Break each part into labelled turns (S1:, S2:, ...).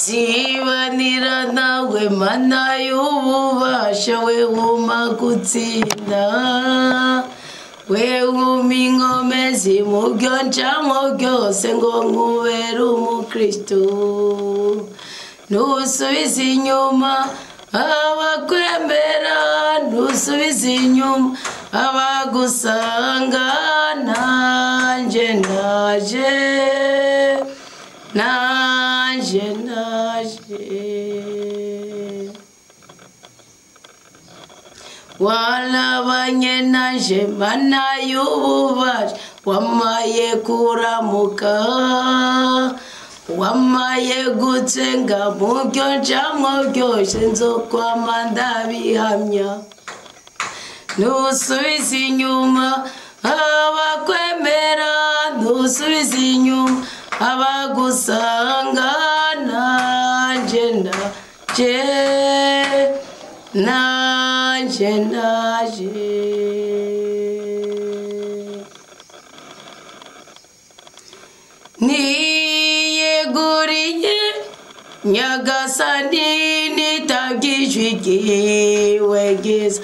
S1: zibanira nawe mana y'ububasha we wuma gutsinda we wuma inkomezi mu byo ncamo byose ngo nkubere umukristo ntusubize inyuma abakwemera ntusubize inyuma abagusanga nanjye ndaje walabanye naje mana y'ububasha wamaye kuramuka wamaye gutsenga mu byo ncamo byose nzokwama ndabihamya ntusubize inyuma abakwemera ntusubize inyuma abagusanga nanjye ndaje niyeguriye nyagasani nitabwijwe igiwe giza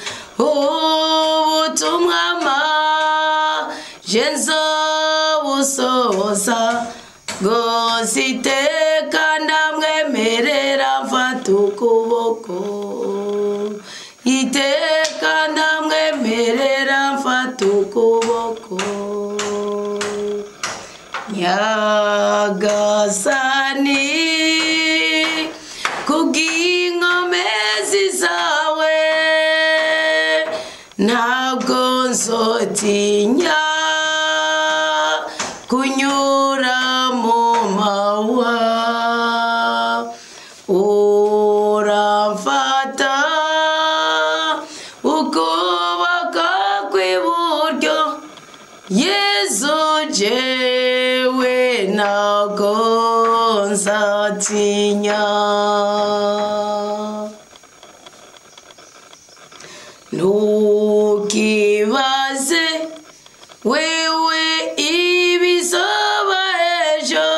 S1: ubutumwa maje nzobusohoza rwose iteka ndamwemerera mfata ukuboko iteka ndamwemerera mfata ukuboko nyagasani kubw'inkomezi zawe ntabwo nzotinya kunyura mu mawa uramfata ukuboko kw'iburyo Yesu jewe ntabwo nzatinya ntukibaze wewe ibizoba ejo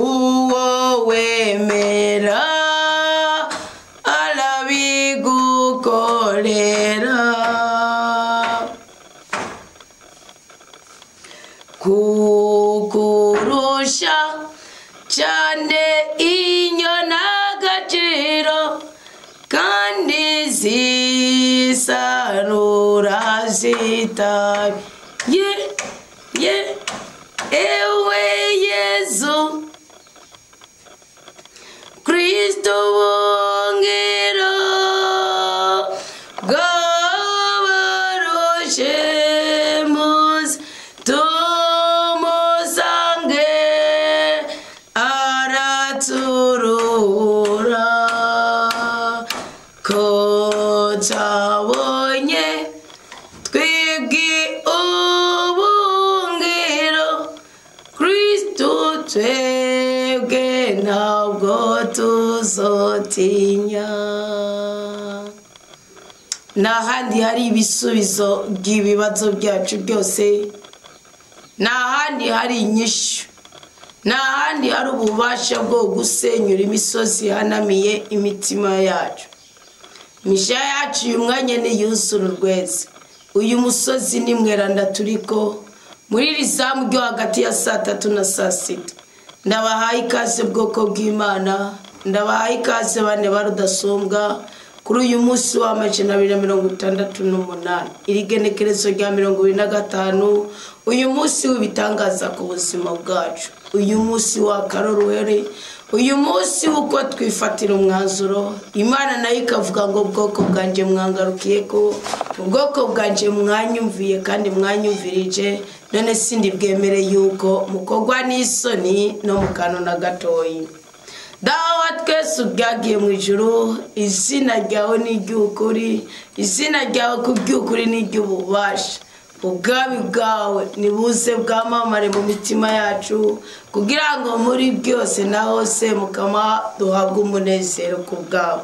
S1: uwo wemera arabigukorera kukurusha cyane inyonagaciro kandi zisarura zitaye ewe Yesu Kristo bungiro bw'abarushe muze tumusange araturura ko twabonye twebwe ubungiro Kristo twebwe ntabwo tuzotinya n'ahandi hari ibisubizo by'ibibazo byacu byose n'ahandi hari inyishu n'ahandi hari ububasha bwo gusenyura imisozi ihanamiye imitima yacu misha yacu uyu mwanya niyuzura urweze uyu musozi ni mweranda turiko muri rizamu ryo hagati ya 3 na 6 ndabahaye ikaze bwoko bw'Imana ndabahaye ikaze bane barudasumbwa kuri uyu munsi wa 268 irigenekerezo rya 25 uyu munsi w'ibitangaza ku buzima bwacu uyu munsi wa karoruhere uyu munsi uko twifatira umwanzuro Imana nayo ikavuga ngo bwoko bwanje mwangarukiye ko ubwoko bwanje mwanyumviye kandi mwanyumvirije none sindi bwemere yuko mukogwa n'isoni no mukano na gatoyi dawa twese ubwagiye mu ijuru izina ryawe ni ry'ukuri izina ryawe ku by'ukuri ni ry'ububasha ubwami bwawe nibuze bwamamare mu mitima yacu kugira ngo muri byose na hose mukama duhabwe umunezero ku bwawe.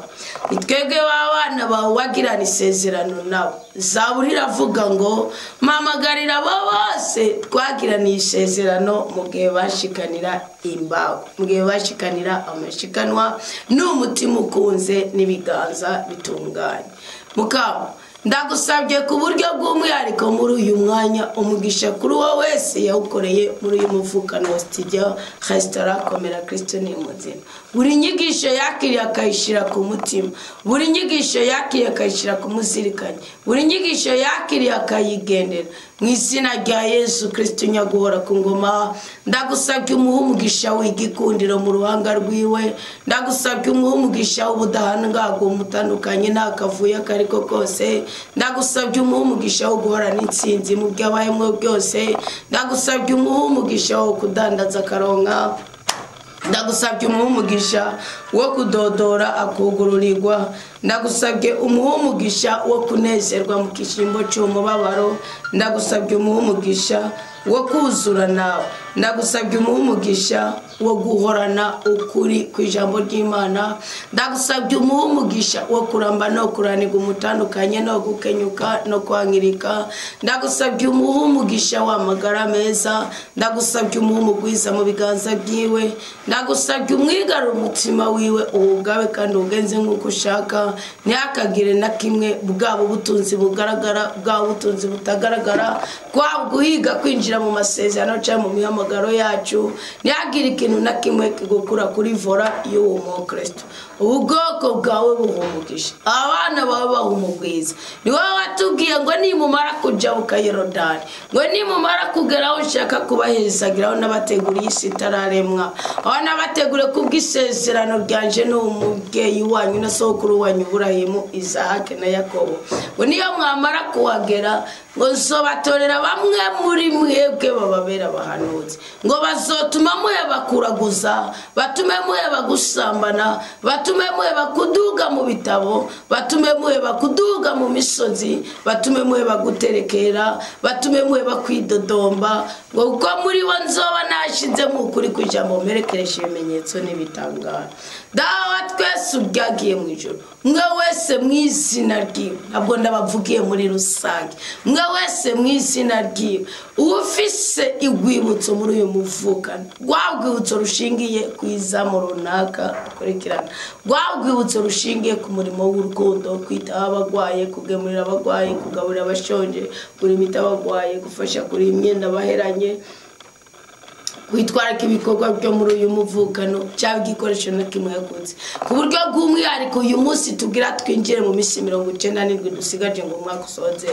S1: Twebwe b'abana bawe wagirana isezerano nabo. Zaburi iravuga ngo mpamagarira abo bose twagiraniye isezerano mu gihe bashikanira imbago, mu gihe bashikanira amashikanwa n'umutima ukunze n'ibiganza bitunganye. Mukama ndagusabye ku buryo bw'umwihariko muri uyu mwanya umugisha kuri wowe wese yawukoreye muri uyu muvukano wa studio restaurant Komera Kristo ni muzima. Buri nyigisho yakiriye akayishira ku mutima, buri nyigisho yakiriye akayishira ku muzirikanye, buri nyigisho yakiriye akayigendera mu izina rya Yesu Kristo nyaguhora ku ngoma. Ndagusabye umugisha w'igikundiro mu ruhanga rwiwe, ndagusabye umugisha w'ubudahangarwa umutandukanye n'akavuye kariko kose, ndagusabye umugisha wo guhorana intsinzi mu byabayemo byose, ndagusabye umugisha wo kudandaza karonka, ndagusabye umugisha wo kudodora akugururirwa, ndagusabye umugisha wo kunezerwa mu kishimbo cy'umubabaro, ndagusabye umugisha wo kuzura nawe, ndagusabye umugisha wo guhorana ukuri ku ijambo ry'Imana, ndagusabye umugisha wo kuramba no kuranirwa umutandukanye no gukenyuka no kwangirika, ndagusabye umugisha w'amagara meza, ndagusabye umugwiza mu biganza byiwe, ndagusabye umwigarura umutima wiwe uwugabe kandi ugenze nk'uko ushaka, ntihakagire na kimwe bwabo butunzi bugaragara bwabo butunzi butagaragara kwabo guhiga kwinjira mu masezerano cyangwa mu mihamagaro yacu, ntihagire ikintu na kimwe kigukura kuri vora y'uwo mukristo. Ubwoko bwawe buhumugisha, abana bawe bahumugwiza. Ni wowe watubwiye ngo nimumara kuja bukayerodani, ngo nimumara kugera aho ushaka kubahezagiraho n'abateguriye isi itararemwa, aho n'abategure kubw'isezerano ryanje n'umubyeyi wanyu na sokuru wanyu Burahimu, Isahake na Yakobo. Ngo niyo mwamara kuhagera ngo nzobatorera bamwe muri mwebwe bababera abahanuzi, ngo bazotuma muheba kuraguza, batume muheba gusambana, batume muheba kuduga mu bitabo, batume muheba kuduga mu misozi, batume muheba guterekera, batume muheba kwidodomba, ngo uko muri bo nzoba nashize mu kuri kujambo merekeresha ibimenyetso n'ibitangara. Dawa twese ubyagiye mu ijoro, mwe wese mu izina ryiwe, ntabwo ndabavugiye muri rusange, mwe wese mu izina ryiwe ufise igwibutso muri uyu muvukano, rwagwibutso rushingiye ku izamu runaka akurikirana, rwagwibutso rushingiye ku murimo w'urukundo, kwitaho abagwaye, kugemurira abagwaye, kugaburira abashonje, kurimita abagwaye, gufasha kuri imyenda baheranye, witwaraka ibikorwa byo muri uyu muvukano cyangwa igikoresho na kimwe yakunze ku buryo bw'umwihariko uyu munsi tugira twinjire mu minsi 97 dusigaje ngo umwaka usoze.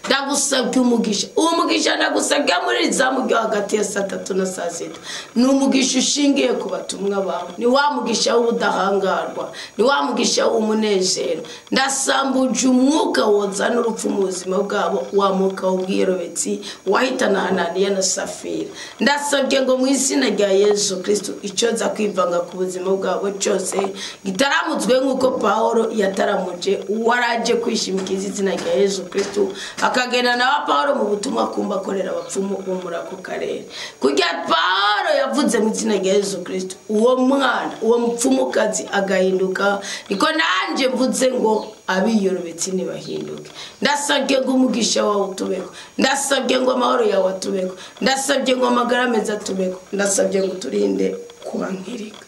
S1: Ndagusabye umugisha, uwo mugisha ndagusabye muri zamu ryo hagati ya 3 na 6 ni umugisha ushingiye ku batumwa bawe, ni wa mugisha w'ubudahangarwa, ni wa mugisha w'umunezero. Ndasambuje umwuka wozana urupfu mu buzima bwabo, wa mwuka w'ubwirobetsi wahitana Hananiya na Safira. Ndasabye ngo mu izina rya Yesu Kristo icyoza kwivanga ku buzima bwabo cyose gitaramutswe nk'uko Paulo yataramuje waraje kwishimikiza izina rya Yesu Kristo, akagenda na Paulo mu butumwa kumba korera abapfumu bo muri ako karere. Kujya Paulo yavuze mu izina rya Yesu Kristo, uwo mwana uwo mupfumukazi agahinduka, niko nanje mvuze ngo abiyorobetse nibahinduke. Ndasabye ngo umugisha wawe utubeko, ndasabye ngo amahoro yawe atubeko, ndasabye ngo amagara meza atubeko, ndasabye ngo turinde kubankirika.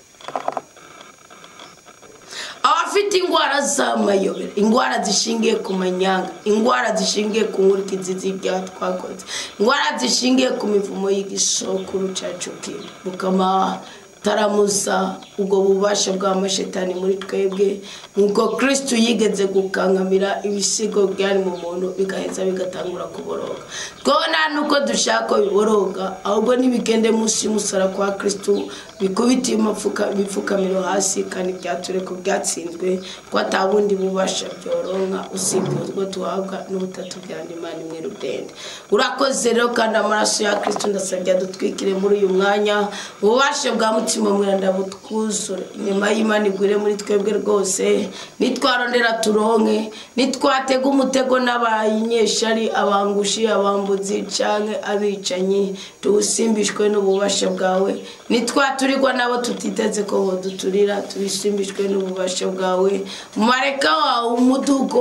S1: Abafite ingwara z'amayobera, ingwara zishingiye ku manyanga, ingwara zishingiye ku nkurikizi z'ibyaha twakoze, ingwara zishingiye ku mivumo y'igisokuru cyacu kibi, mukama taramuza ubwo bubasha bw'amashetani muri twebwe, nuko Kristo yigeze gukangamira ibisigo byari mu muntu bigaheza bigatangura kuboroga. Twona nuko dushaka biboroga, ahubwo nibigende munsi y'umusara kwa Kristo bikubitiye bipfukamiro hasi kandi byature ko byatsinzwe ko atabundi bubasha byoronka usibuzwa tuhabwa n'ubutatu bya Imana imwe rudende. Urakoze rero kandi amaraso ya Kristo ndasabye dutwikire muri uyu mwanya ububasha bwa mutima mweranda butwuzure inyuma y'Imana igwire muri twebwe rwose nitwarondera turonke nitwatega umutego n'abayinyeshari abangushi abambuzi canke abicanyi tusimbishwe n'ububasha bwawe nitwaturirwa nabo tutiteze ko boduturira tubisimbishwe n'ububasha bwawe mareka wawe umudugo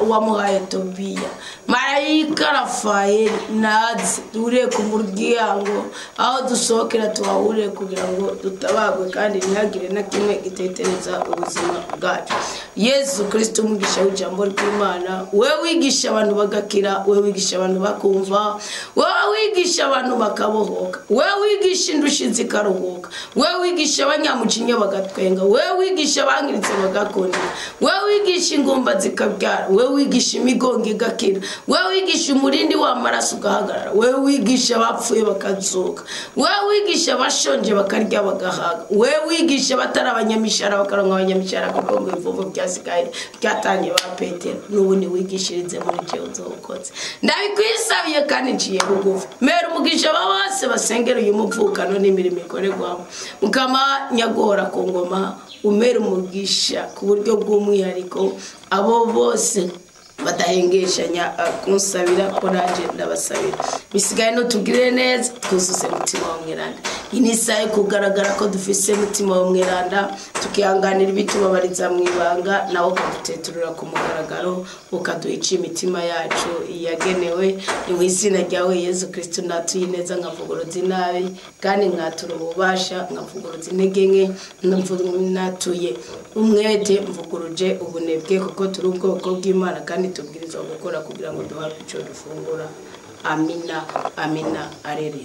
S1: wamuhaye Tobiya marayika Rafaeli nazi ure ku muryango aho dusohokera tuhahure kugira ngo dutabagwe kandi ntihagire na kimwe gitetereza ubuzima bwacu. Yesu Kristo umugisha w'ijambo ry'Imana we wigisha abantu bagakira we wigisha abantu bakumva we wigisha abantu bakabohoka we wigisha indushi zikaruhuka we wigisha abanyamucinya bagatwenga we wigisha bangiritse bagakona we wigisha ingomba zikabyara we wigisha imigongo igakira we wigisha umurindi w'amaraso ugahagarara we wigisha abapfuye bakazuka we wigisha abashonje bakarya bagahaga we wigisha batari abanyamishara bakaronka abanyamishara kuko ngo imvuvu byasigaye byatanye ba Petero n'ubundi wigishirize muri cyo uzokoze ndabikwisabiye kandi nciye bugufi mera umugisha bose basengera uyu muvukano n'imirimo ikorerwamo mukama nyagora ku ngoma umera umugisha ku buryo bw'umwihariko abo bose badahengeshanya kunsabira ko naje ndabasabira bisigaye no tugire neza twuzuze mutima wa mweranda inisaye kugaragara ko dufise mutima wa mweranda tukihanganira ibitubabariza mu ibanga nawo kaduteturura ku mugaragaro ukaduhica imitima yacu yagenewe mu izina ryawe Yesu Kristo natuye neza nkavugoroza inabi kandi nkatura ububasha nkavugoroza intege nke natuye umwete mvuguruje ubunebwe kuko turi ubwoko bw'Imana kandi tubwirizwa gukora kugira ngo duhabwe icyo dufungura. Amina amina arere.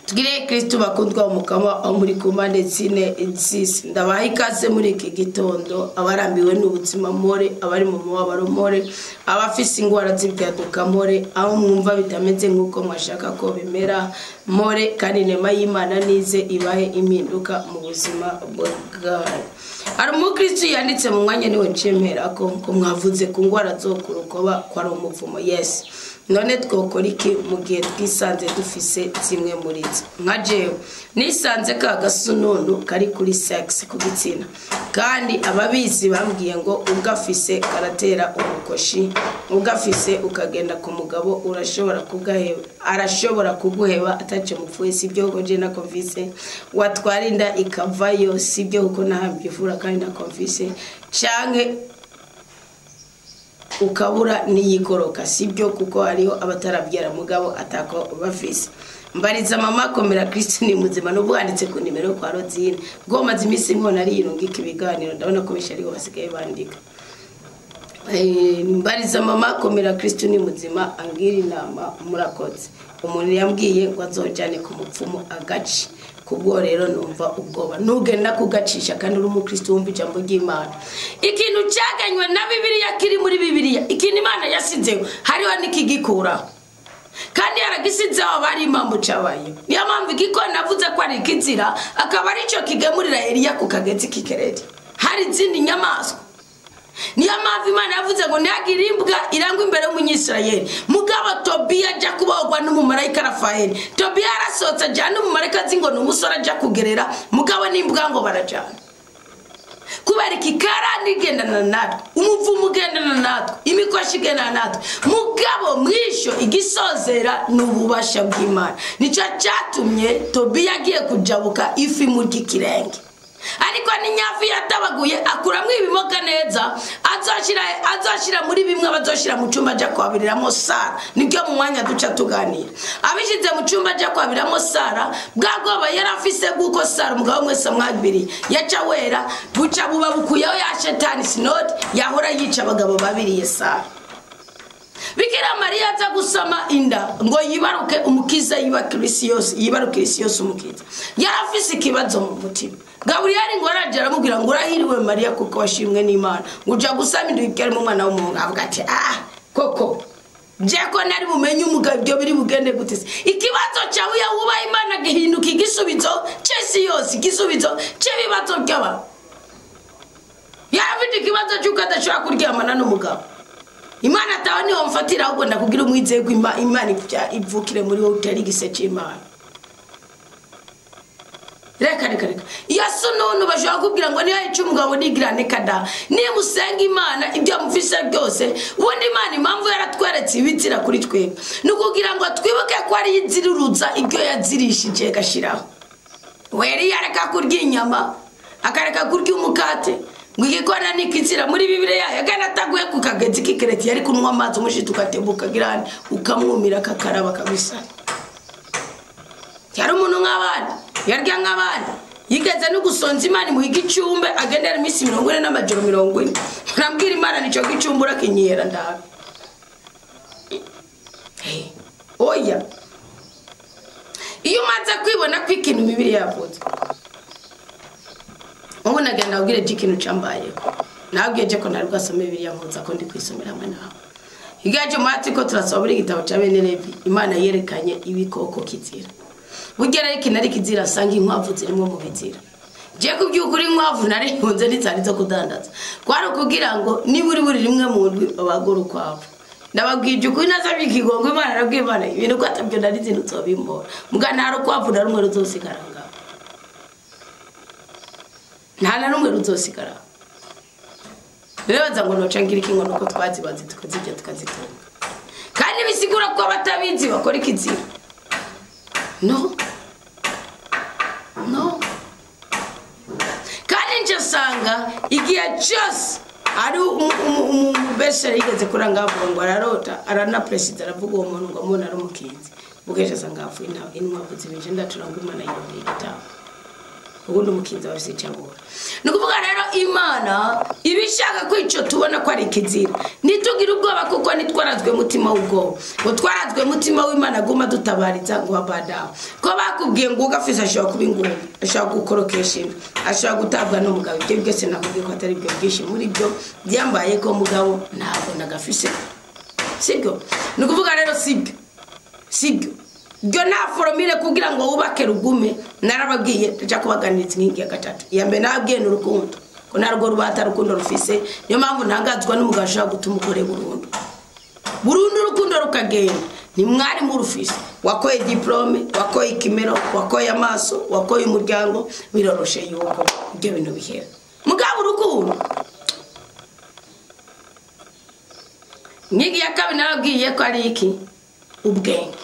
S1: Tugire Kristo bakundwa umukama aho muri kumande zine insisi ndabaha ikaze muri iki gitondo abarambiwe n'ubuzima more abari mu mubabaro more abafise ingwara z'ibyaduka more aho mwumva bitameze nkuko mwashaka ko bimera more kandi nema y'Imana nize ibahe impinduka mu buzima bwawe. Hari umukristo yanditse mu mwanya niwe ncemera ko mwavuze ku ngwara zo kurukoba kwa ari umuvumo. Yes, none twokora iki mu gihe twisanze dufise zimwe muri zo? Nka jewe nisanze ka gasununu kari kuri sex ku gitsina kandi ababizi bambwiye ngo ugafise karatera urukoshi ugafise ukagenda ku mugabo urashobora kugaheba arashobora kuguheba atace mupfuye sibyo uko je na konfise watwarinda ikavayo sibyo uko nahambyivura kandi na konfise canke ukabura niyikoroka sibyo kuko hariho abatarabyara mugabo atako bafise. Mbariza mama komera Kristo ni muzima no bwanditse ku nimero kwa Rozine ngo maze imisi nkona ari irungika ibiganiro ndabona ko bishariho basigaye bandika. Mbariza mama komera Kristo ni muzima angira inama murakoze umuntu yambwiye ngo azojane ku mupfumo agaci kubwo rero numva ubwoba nugenda kugacisha kandi uri umukristo wumva ijambo ry'Imana ikintu cyaganywe na Bibiliya kiri muri Bibiliya ikintu Imana yasizeho hariho nikigikura kandi yaragisizeho abari impamvu cabaye niyo mpamvu igiko navuze ko ari ikizira akaba ari cyo kigemurira Eliya ku kagezi kikereti hari izindi nyamaswa niyo mpamvu Imana yavuze ngo ntihagire imbwa irangwa imbere y'umunyisirayeli mugabo Tobiya ajya kubogwa n'umumarayika Rafaeli. Tobiya arasohotse ajyana n'umumarayika azi ngo ni umusore ajya kugerera mugabo n'imbwa ngo barajyana kubera ikikara igendana natwe umuvumo ugendana natwe imikoshi igendana natwe mugabo mwisho igisozera n'ububasha bw'Imana nicyo cyatumye Tobiya agiye kujabuka ifi mu gikirenge ariko ni nyavu yatabaguye akuramwe ibimoga neza azoshira muri bimwe bazoshira mu cyumba cyo kwabiriramo Sara nibyo mu mwanya duca tuganira abishize mu cyumba cyo kwabiramo Sara bwagoba yarafise guko Sara umugabo mwese mwabiri yaca wera buca buba bukuyeho ya shetani sinodi yahora yica abagabo babiri Sara. Bikira Maria aza gusama inda ngo yibaruke umukiza yibaruke Yesu umukiza yarafise ikibazo mu mutima. Gabriel ngo arajya aramubwira ngo urahiriwe Maria kuko washimwe n'Imana uja gusama inda ibyari mu mwana w'umuhungu avuga ati koko Jeko nari bumenye umugabo byo biri bugende gutese ikibazo cyawe ya wubaha Imana gihinduka igisubizo cyesi yose igisubizo cy'ibibazo by'aba yafite ikibazo cy'ukadashaka kuryamana n'umugabo Imana taho niho mfatira ahubwo ndakubwira umwizego Imana ivukire muri wowe utari giseke Imana reka Yesu none bashaka kubwira ngo niyo yica umugabo nigirane kada niyo musenga Imana ibyo mufise byose ubundi Imana impamvu yaratweretse ibitira kuri twe nukugira ngo twibuke ko ari iziruruza ibyo yazirishije gashiraho weri yareka kurya inyama akareka kurya umukate ngo igikona nikizira muri Bibiliya yagana taguye ku kagezi kikereti yari kunwa amazi umushito ukatembuka girane ukamwumira kakaraba kabisa cyari umuntu nk'abandi yarya nk'abandi yigeze no gusonza Imana mu igicumbe agendera imisi 40 n'amajoro 40 nambwira Imana nico gicumbura kinyera ndabe oya iyo maze kwibona kwikintu Bibiliya yavuze ubu nagenda ubwire ikintu cyambaye nabwiye ko nari bwasome Bibiliya nkuza ko ndi kwisomera hamwe nawe higaje mati ko turasoma igitabo cya bene Levi Imana yerekanye ibikoko kizira bugera ikinari kizira sanga inkwavu zirimo mu bizira je kubyukuri inkwavu nari nkunze nitsari zo kudandaza kwari kugira ngo ni buri rimwe mu ndwi abagoro kwabo ndababwije ukuri nazabye ikigongo Imana arabwiye Imana ibintu ko atabyo nari zinutse bimbora mugana hari kwavu na rumwe ruzosigara ngaho nta na rumwe ruzosigara rero baza ngo nocangira iki ngo nuko twazibaze tukazijya tukazitunga kandi bisigura ko batabizi bakora ikizira no kandi nje sanga igihe cyose ari umubeshere yigeze kuranga avuga ngo ararota arana president aravuga uwo muntu ngo umuntu ari umukinzi bugeje sanga avuye nawe inkwavu zibije ndaturanga Imana yirondeye igitabo ubundi umukinzi wese cyabura nukuvuga rero Imana ibishaka kwico tubona ko ari ikizira nitugira ubwoba kuko nitwarazwe mutima w'ubwoba ngo twarazwe mutima w'Imana guma dutabariza ngo abada ko bakubwiye ngo ugafisa ashaka kubingumba ashaka gukorokesha ashaka gutabwa n'umugabo ibyo byose nakubwiye ko atari byo bwishi muri byo byambaye ko mugabo ntabwo nagafise sibyo nukuvuga rero sibyo Gyo na formule kugira ngo ubake rugume narababwiye tujya kubaganiriza inkingi ya gatatu yambe nabwiye n'urukundo ko narwo rubata rukundo rufise niyo mpamvu ntangazwa n'umugasha gutuma ukore burundu urukundo rukagenda ni mwari mu rufise wakoye diplome wakoye ikimero wakoye amaso wakoye umuryango biroroshe yuko ibyo bintu bihera mugabo urukundo inkingi ya kabiri narabwiye ko ari iki ubwenge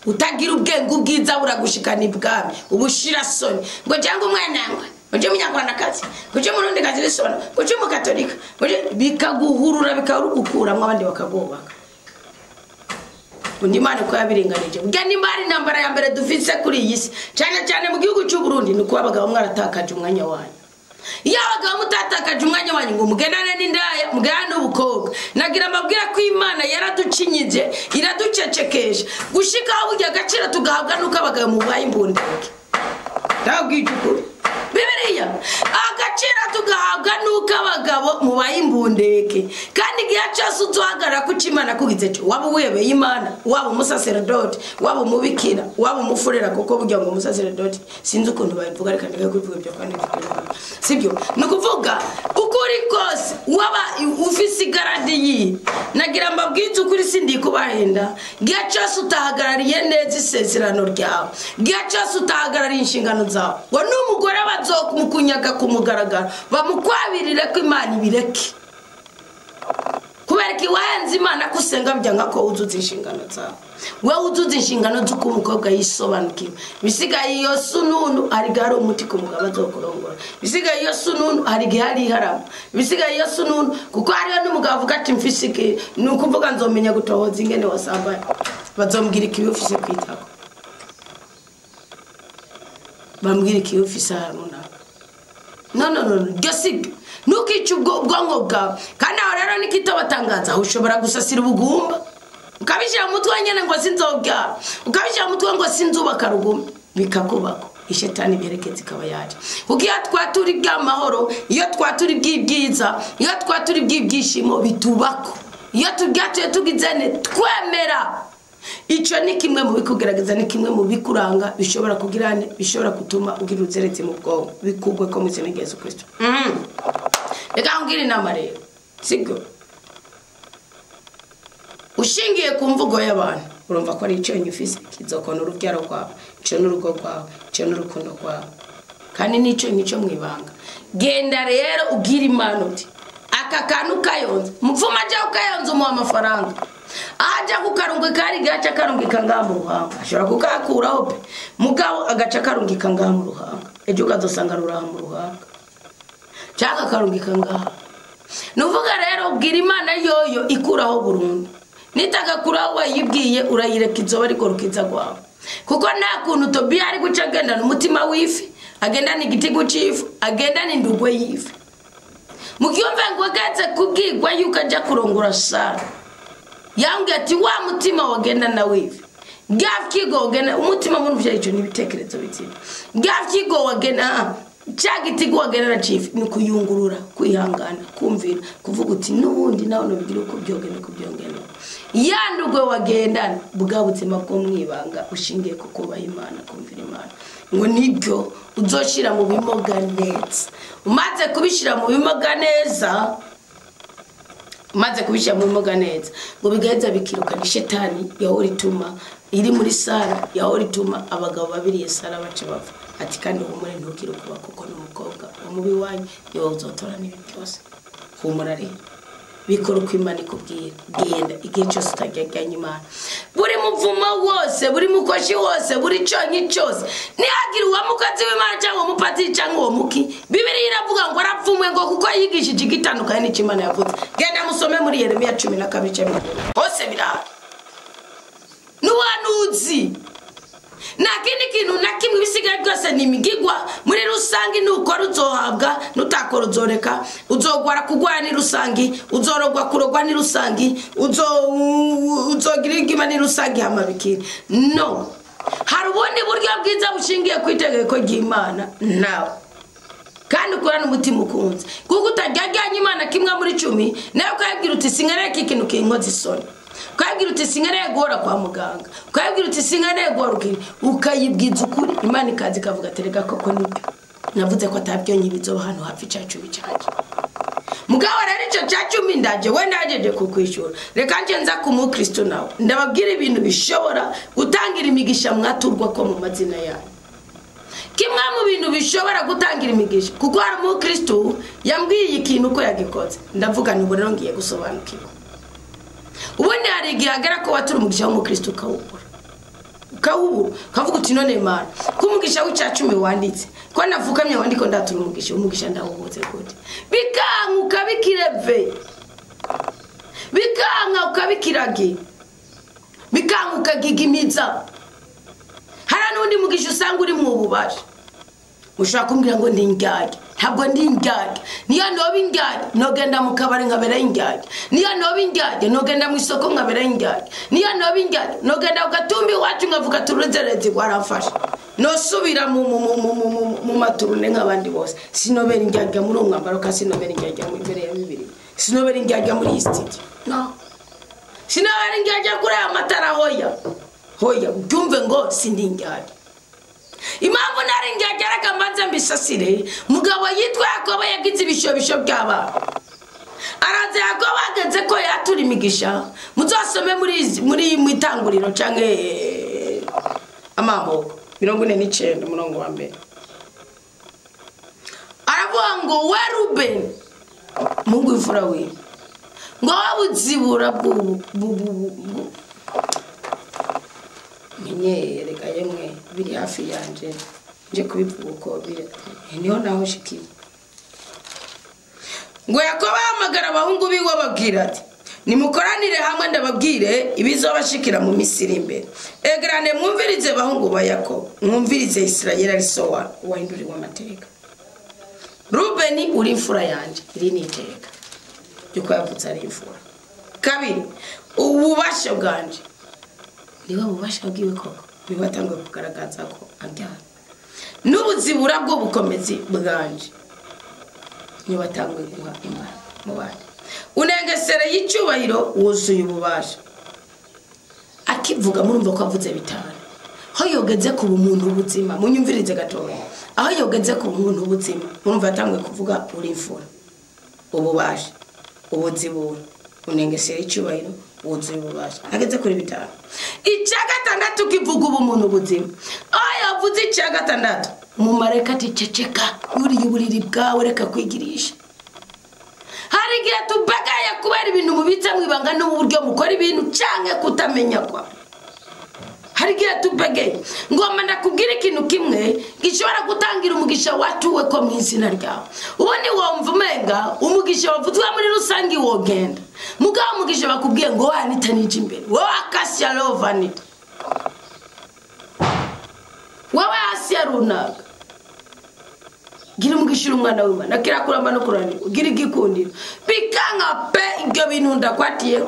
S1: utagira ubwenge ubwiza buragushikana ibwami ubushira soni ngo cyangwa umwana ngwa uje munyarwanda kazi uje murundi kazi risona uje mu katolika bikaguhurura bikarugukuramwe abandi bakagobaka undi Imana ko yabirenganije burya nimbari nambara ya mbere dufise kuri iyi si cyane mu gihugu cy'u Burundi nuko abagabo mwaratakaje umwanya wanyu iyo abagabo mutatakaje umwanya wanyu ngo mugendane n'indaya mugana n'ubukobwa nagira amabwira ko Imana yaraducinyije iraducecekesha gushikaho burya agaciro tugahabwa nuko abagabo mu bayimbundeke ndabwije ukuri Bibiliya agaciro tugahabwa nuko abagabo mu bayimbundeke kandi igihe cyose uzohagara ku Imana kugize cyo waba webeye Imana waba umusaserodoti waba umubikira waba umufurera kuko burya ngo umusaserodoti sinzi ukuntu bayivuga reka ndeke kuvuga ibyo kandi sibyo nukuvuga ukuri kose waba ufise garadi yi nagira mbabwize ukuri sindi kubahenda gihe cyose utahagarariye neza isezerano ryawe gihe cyose utahagarariye inshingano zawe ngo n'umugore bazokumukunyaga kumugaragara bamukwabirire ko Imana ibireke kubera ki wahenze Imana kusenga byanga ko uzuza inshingano zawe wewe uzuza inshingano z'uko umukobwa yisobanukiwe bisigaye iyo sununu ari garo umuti ku mugabo azokurongora bisigaye iyo sununu ari gihari haramo bisigaye iyo sununu kuko hariyo n'umugabo avuga ati mfisike nukuvuga nzomenya gutohoza ingene wasambanye bazombwira iki ufise kwitako bambwira iki ufise haruna no gasig nukica ubwonko bwawe kandi aho rero nikitabatangaza ushobora gusasira ubugumba ukabishyira mu mutwe nyene ngo sinzobyara ukabishyira mu mutwe ngo sinzubaka rugume bikakubako ishetani berekeze ikaba yaje kuko iyo twaturi bw'amahoro iyo twaturi bw'ibyiza iyo twaturi bw'ibyishimo bitubako iyo tugatuye tugizane twemera ico ni kimwe mu bikugerageza ni kimwe mu bikuranga bishobora kugirane bishobora gutuma ugira uzeretse mu bwonko bikugwe ko mu izina rya Yesu Kristo. Reka ngire inama rero sigo ushingiye ku mvugo y'abantu urumva ko ari ico nyufise kizokona urubyaro kwawe ico n'urugo rwawe ico n'urukundo rwawe kandi nico nico mwibanga. Genda rero ugira imana uti aka kantu kayonze mupfuma aje ukayonze mu amafaranga aje kukarungwe kari gacha karungika ngamu ruhanga ashobora kukakuraho pe mugabo agaca karungika ngamu ruhanga ejo kazosanga ruramu ruhanga cyaka karungika ngaha. Nuvuga rero ubwira imana yoyo ikuraho burundu nitagakuraho wayibwiye urayireka izoba ariko rukiza gwawe kuko nta kuntu Tobiya ari guca agenda n'umutima w'ifi agenda n'igitigo c'ifu agenda n'indugwe y'ifi mukiyumva ngo gaze kubwirwa yuko aja kurongora Sara yange ati wa mutima wagenda na wifi gafkigo gena umutima muntu vyayico nibitekerezo biti gafkigo wagena cyagitigo wagena na chief ni kuyungurura kwihangana kumvira kuvuga uti nubundi naho no bigira uko byogenda kubyongena yandugwe wagendana bwa butima bwo mwibanga ushingiye kukuba Imana kumvira Imana ngo nibyo uzoshira mu bimoga neza umaze kubishira mu bimoga neza maze kubishya mu bimoga neza ngo bigaheza bikiruka ni shetani yahora ituma iri muri Sara yahora ituma abagabo babiri Sara bace bapfa ati kandi humure ntukiruka kuko n'umukobwa umubi wanyu niwe uzotora n'ibintu byose humura rero bikora uko Imana ikubwira genda igihe cyose utajyanye Imana buri muvuma wose buri mukoshi wose buri conyi cyose nihagira uwamukazi w'Imana cyangwa umupatiri cyangwa uwo muki Bibiliya iravuga ngo arapfumwe ngo kuko yigishije igitandukanye n'Imana yavuze. Genda musome muri Yeremiya 12 hose birahari nuwanuzi nakindi kintu nakimwe bisigaye byose ni imigigwa muri rusangi nuko ruzohabwa nutakora uzoreka uzogwara kugwara ni rusangi uzorogwa kurogwa ni rusangi uzogirigima ni rusangi hamabikira no hari ubundi buryo bwiza bushingiye kwitegeko ry'Imana nawe kandi ukorana umutima ukunze kuko utajyajyanye Imana kimwe muri 10 nayo kwabwira uti singereke ikintu kinkoze isoni kwabwira uti singereye gora kwa muganga kwabwira uti singereye gora ukayibwiza ukuri Imana ikazi kavuga terega koko nibyo navuze ko atabyonye bizo hano hafi cyacu bicaje mugabo rero ico cyacu ndaje we ndajeje kukwishura reka nje nza ku mukristo nawe ndababwira ibintu bishobora gutangira imigisha mwaturwa ko mu mazina yayo kimwe mu bintu bishobora gutangira imigisha kuko hari umukristo yambwiye ikintu ko yagikoze ndavuga ngo rero ngiye gusobanukirwa ubundi hari igihe agera ko watura umugisha w'umukristo ukawubura kavuga uti none Imana ko umugisha w'icyacu wanditse ko navukamye wandiko ndatura umugisha ndawubuze gute bikanguka bikireve bikanguka ukabikirage bikanguka gigimiza hari n'undi mugisha usanga uri mu bubasha ushaka kumbwira ngo ndi indyage ntabwo ndi indyage niyo noba indyage nogenda mu kabari nkabera indyage niyo noba indyage nogenda mu isoko nkabera indyage niyo noba indyage nogenda ugatumbi wacu nkavuga turuzerezi warafasha nosubira mu maturune nk'abandi bose sinobera indyage muri umwambaro ka sinobera indyage mu imbere ya Bibiliya sinobera indyage muri studio no sinobera indyage kuri aya matara hoya byumve ngo sindi indyage impamvu nari indyage arakambanza mbisasire mugabo yitwa Yakobo yagize ibishobisho by'abana araze Yakobo ageze ko yatura imigisha muzasome muri mwitanguriro canke amamoko 49 umurongo wa mbere aravuga ngo we Rubeni Mungu ifura we ngo wabuzibura reka yemwe biri hafi yanje nje kubivuga uko biri niho naho shikiye ngo Yakobo amagara abahungu biwe babwira ati nimukoranire hamwe ndababwire ibizobashikira mu Misiri imbere egrane mwumvirize bahungu ba Yakobo mwumvirize Isirayeli ari so wahinduriwe amateka Rubeni uri imfura yanje iri niteka yuko yavutse ari imfura kabiri ububasha bwanje niba bubasha bwiwe koko bibatangwe kugaragaza ko abyara n'ubuzibura bwo bukomezi bwanje nibatangwe guha Imana mu bandi unengesere y'icyubahiro wuzuye ububasha. Akivuga murumva ko avuze bitanu. Aho yogeze ku bumuntu ubuzima munyumvirize gatoya. Aho yogeze ku bumuntu ubuzima murumva atangwe kuvuga uri imfura. Ububasha, ubuzibura, unengesere y'icyubahiro wuzuye ububasha. Ageze kuri bitanu. Icya gatandatu kivuga ubumuntu ubuzima. Aho yavuze icya gatandatu umumarayika ati ceceka yuriye uburiri bwawe reka kwigirisha. Hari igihe tubagaye kubera ibintu mubitse mwibanga n'uburyo mukora ibintu canke kutamenya kwa. Hari igihe tubagaye ngomba ndakubwira ikintu kimwe gishobora gutangira umugisha watuwe ko mu izina ryawe. Ubundi wumva umenga umugisha wavuzwe muri rusangi wogenda. Mugabo umugisha bakubwiye ngo wanita nije imbere. Wowe akasya lovanita. Wowe asya runaka. Gira umugishira umwana w'Imana kirakuramba no kuranirwa gira igikundiro bikanga pe ibyo bintu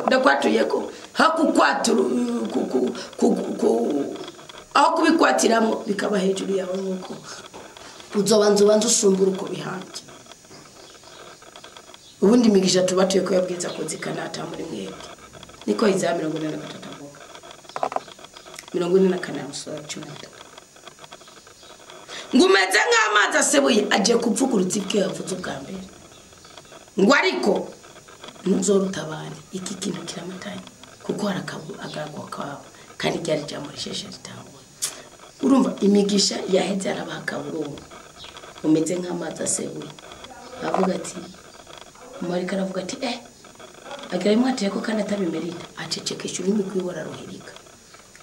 S1: ndakwatuye ko hakukwatura aho kubikwatiramo bikaba hejuru yawe nkuko uzobanza usumbura uko bihanje. Ubundi migisha tubatuye ko yabwiza ko zikanata muri mwebwe niko iza 43 avuga 44 musora 13 ngumeze nk'amazi asebuye aje kupfukura ibyo yavuze ubwa mbere ngo ariko ntuzorutabane iki kintu kiramatanye kuko harakabu agagwa kwawe kandi ryari ryamurisheshe ritambuye. Urumva imigisha yaheze arabakaburungu umeze nk'amazi asebuye avuga ati Marika aravuga ati agire mwateye ko kandi atabimerita acecekesha urimi kwibora ruhirika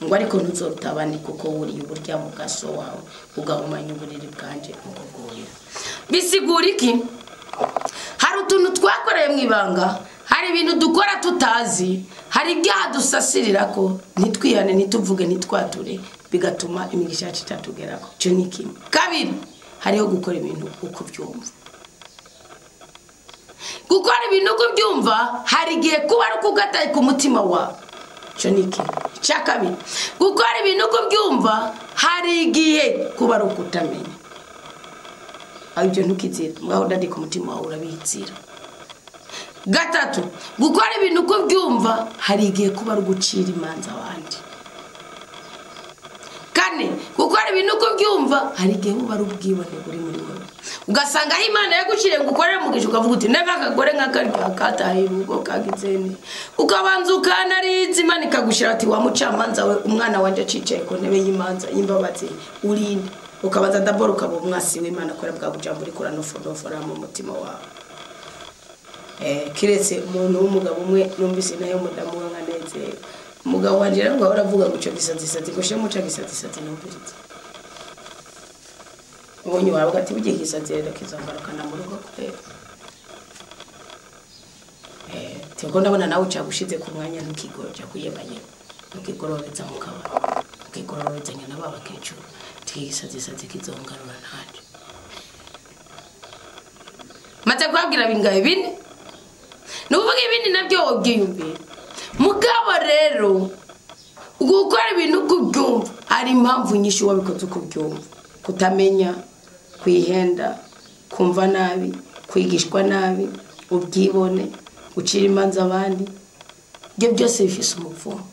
S1: ngo ariko ntuzorutabane kuko wuri uburya mu gaso wawe ugahumanya uburiri bwanje ukugurira. Bisigura iki? Hari utuntu twakoreye mwibanga, hari ibintu dukora tutazi, hari ibyaha dusasirira ko nitwihane nituvuge nitwature bigatuma imigisha yacu itatugerako. Cyo ni kimwe. Kabiri hariho gukora ibintu uko byumva. Gukora ibintu uko byumva hari igihe kuba ari ukugataye ku mutima wawe. Choniki chakabiri gukora ibintu uko byumva hari igihe kuba ari ukutamenya. Abyo ntukizira mwaho ndandi ku mutima wawe urabitsira. Gatatu gukora ibintu uko byumva hari igihe kuba ari gucira imanza abandi. Kane gukora ibintu uko byumva hari igihe kuba ari ubwibone buri muri wowe. Ugasanga aho Imana yaguciriye ngo ukorere mugisha ukavuga uti neka kagore nkakarya kataye urugo kagizene ukabanza ukanariza Imana ikagushira ati wa mucamanza we umwana wanje cicaye ko ntebe y'imanza y'imbabazi urinde ukabanza daboro ukaba umwasi w'Imana kora bwa bujambo uri kurano fodofora mu mutima wawe. Kiretse umuntu w'umugabo umwe numvise nayo mudamu wanganeze umugabo wanje ngo aravuga ngo cyo gisatsi goshe muca gisatsi numvise ubonye wawe ati bugiye gisatsi rero kizongarukana mu rugo kwera. Tiko ndabona nawe cyagushize ku mwanya ntukigoroja kuyebanye ntukigororeza mu kabari ukigororeza nyana baba kecuru tigisatsi kizongarura ntaje. Mata kwabwira bingaye bine nuvuga ibindi nabyo wogiyumvira mugabo rero gukora ibintu kubyumva hari impamvu nyinshi wabikoze kubyumva kutamenya kwihenda kumva nabi kwigishwa nabi ubwibone ucira imanza abandi byo byose bifise umuvumo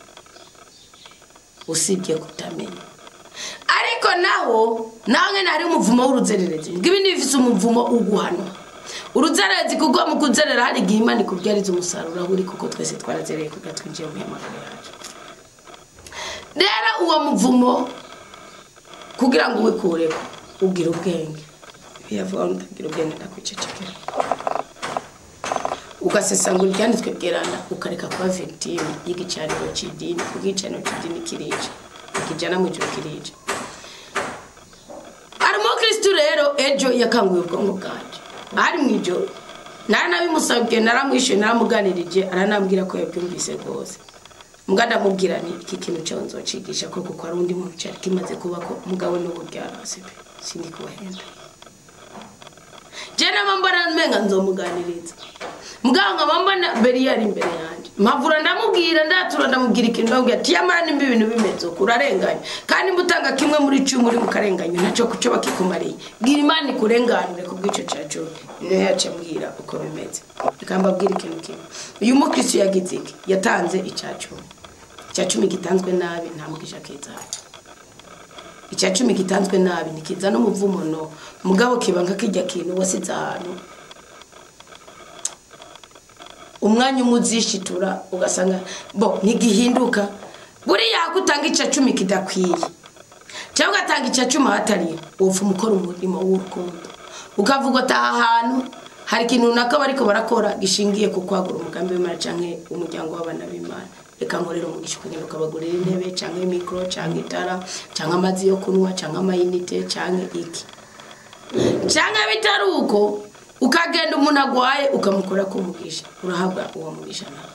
S1: usibye kutamenya. Ariko nawe nari umuvumo w'uruzererezi ngibindi bifise umuvumo uguhanwa uruzererezi kugwa mu kuzerera hari igihe Imana ikubyariza umusaruro uri kuko twese twarazereye kuko twinjiye mu yamagara yacu. Rero uwo muvumo kugira ngo wikureho ugira ubwenge biyavuga ugira ubwenge ndakwicecekera ugasesangura ibyanditswe bwerana ukareka kuba victim y'igicaniro cy'idini kugicaniro cy'idini kirije ikijana mu cyo kirije. Arimo Kristo rero ejo yakanguye ubwongo bwanje ari mu ijoro narabimusabye naramwishe naramuganirije aranambwira ko yabyumvise rwose muganda mubwira ni iki kintu cyo nzocigisha ko kuko ari undi muntu cyari kimaze kuba ko mugabo n'uburyarase pe sindi kubahenda je na mbona menga nzomuganiriza mugabo nkabambana beri yari imbere yanje Mavura ndamubwira ndatura ndamubwira ikintu ndabwira ati yamara nimba ibintu bimeze kurarenganya kandi mutanga kimwe muri 10 muri mukarenganya naco kuco bakikumariye bwira Imana ikurenganire kubwico cyacu niyo yacambwira uko bimeze ikamba bwira ikintu kimwe uyu mukristo yagize iki yatanze icyacu gitanzwe nabi nta mugisha keza icyacu gitanzwe nabi nikiza no muvumo no mugabo kibanka kijya kintu wasize ahantu umwanya umuzishitura ugasanga bo nigihinduka buriya gutanga icyacu kidakwiye cyangwa gatanga icyacu hatari ufu mukora umurimo w'urukundo ukavuga ata ahantu hari ikintu naka bariko barakora gishingiye ku kwagura umugambi w'Imana canke umuryango w'abana b'Imana reka ngorero umugisha kugira ukabagurira intebe canke micro canke itara canke amazi yo kunwa canke amayinite canke iki canke bitaruko ukagenda umuntu agwaye ukamukora ko umugisha urahabwa uwo mugisha nawe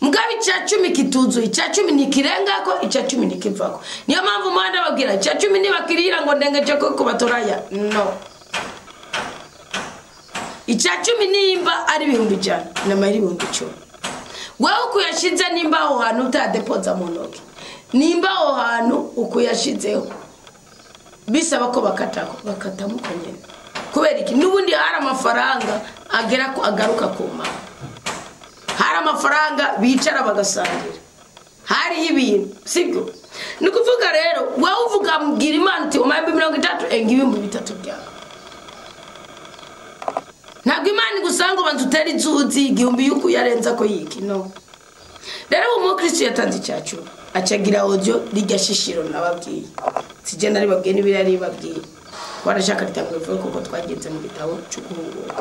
S1: mugabi icyacu kituzuye icyacu nikirenga ko icyacu nikivako niyo mpamvu mwanda babwira icyacu nibakirira ngo ndengeje ko kubatoraya no icyacu nimba ari 100 na mari 110 wewe ukuyashize nimba aho hantu utadepoza mu ntoki nimba aho hantu ukuyashizeho bisaba ko bakata mukonyene kubera iki nubundi hari amafaranga agera ko agaruka kuma hari amafaranga bicara bagasangira hari ibintu sibyo nikuvuga rero wewe uvuga mbwira Imana uti umambe 30 engibimbu 3 byawe ntabwo Imana gusanga bantu utera izuzi igihumbi yuko yarenza ko yiki no rero umukristo yatanze icyacu acagira audio rigashishiro nababwiye sije nari babwiye nibirari babwiye warashaka ritanguye vuga kuko twagenze mu bitabo cy'ukuhungura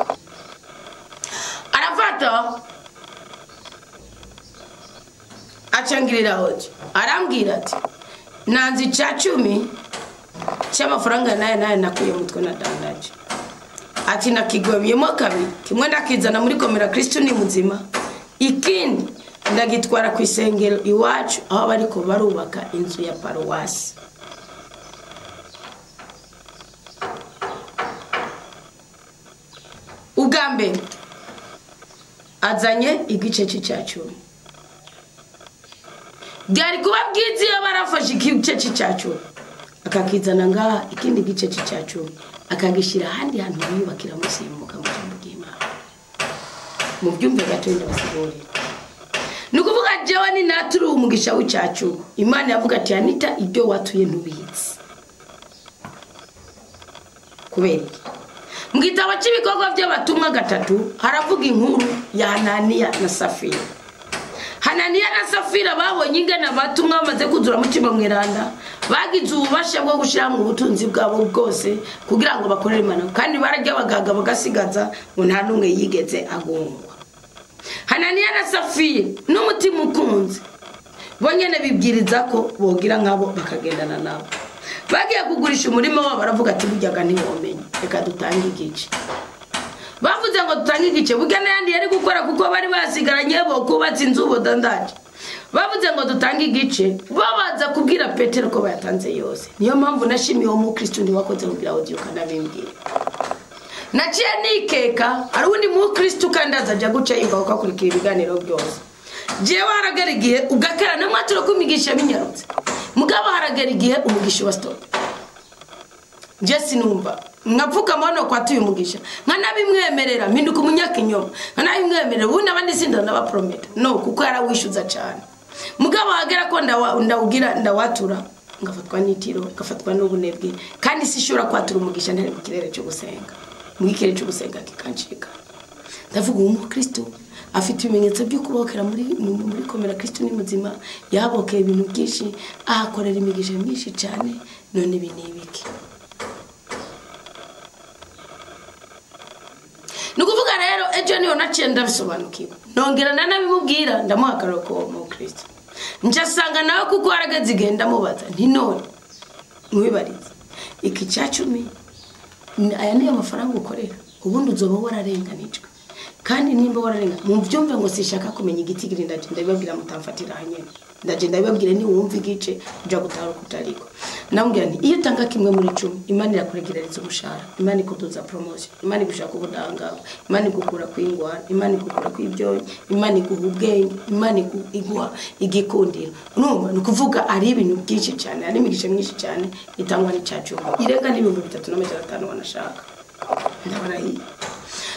S1: arafata acangirira audio arambwira ati nanzi icyacu cy'amafaranga naye nakuye mutwe na dandaje ati nakigwabiyemo kabiri kimwe ndakizana muri komera Kristo ni muzima ikindi ndagitwara ku isengero iwacu aho bariko barubaka inzu ya paruwasi ugambe azanye igice cyacu byari kuba bwizi iyo barafashe igice cyacu akakizana ngaha ikindi gice cyacu akagishira handi hantu yubakira musimuka mu cyumba cy'Imana mu byumve gato ndabasigore nukuvuga jewe ni naturi umugisha w'icyacu Imana yavuga ati Anita ibyo watuye ntubizi kubera mu gitabo cy'ibikorwa by'abatumwa 3 haravuga inkuru ya Hananiya na Safira. Hananiya na Safira babonye ingana abatumwa bamaze kuzura mutima mweranda bagize ububasha bwo gushira mu butunzi bwabo bwose kugira ngo bakorere Imana kandi barajya bagaga bagasigaza ngo nta numwe yigeze agongwa. Hananiya na Safira n'umutima ukunze bonyene bibwiriza ko bogira nkabo bakagendana nabo bagiye kugurisha umurimo wabo baravuga ati buryaga ntiwomenye reka dutange igice bavuze ngo dutange igice bugana yandi yari gukora kuko bari basigaranye bo kubatsa inzu bodandaje bavuze ngo dutange igice babaza kubwira Petero ko bayatanze yose niyo mpamvu nashimiye uwo mukristo ndi wakoze kugira audio kanabimbwira naciye nikeka ari undi mukristo kandaza aja guca imba ukakurikira ibiganiro byose jewe haragarigiye ugakara na mwaturo kumigisha binyarutse mugabo haragarigiye umugisha wa stop Jesse numva mwavuga mwana kwa tuyu mugisha nkanabimwemerera mpinduka umunyakinyoma nkanabimwemerera ubundi abandi sinda nabaprometa no kuko yarawishuza cyane mugabo hagera ko ndawugira ndawatura ngafatwa nitiro ngafatwa n'ubunebwe kandi sishobora kwatura umugisha ntari mu kirere cyo gusenga mu kirere cyo gusenga kikancika ndavuga umukristo afite ibimenyetso byo kubokera muri komera Kristo ni muzima yabokeye ibintu byinshi ahakorera imigisha myinshi cyane none binibiki nukuvuga rero ejo niyo naciye ndabisobanukiwe nongera nanabimubwira ndamuhakara ko mu Kristo njasanga nawe kuko harageze igenda mubaza nti none mwibarize iki cyacumi aya niyo mafaranga ukorera ubundi uzoba wararenganijwe kandi nimba wararenga mu byumve ngo sishaka kumenya igiti girinda ndabibabwira mutamfatira hanyene ndagenda bibabwire ni wumva igice uja gutaruka utariko namubwira nti iyo utanga kimwe muri 10 Imana irakuregereza umushahara, Imana ikuduza promotion, Imana igushaka ubudanga, Imana igukura kwingwana, Imana igukura kwibyo, Imana iguha ubwenge, Imana iguha igikundiro. Numva nukuvuga ari ibintu byinshi cyane, ari imigisha myinshi cyane itangwa n'icyacu irenga n'ibihumbi 3,500 wanashaka. Ndabarahiye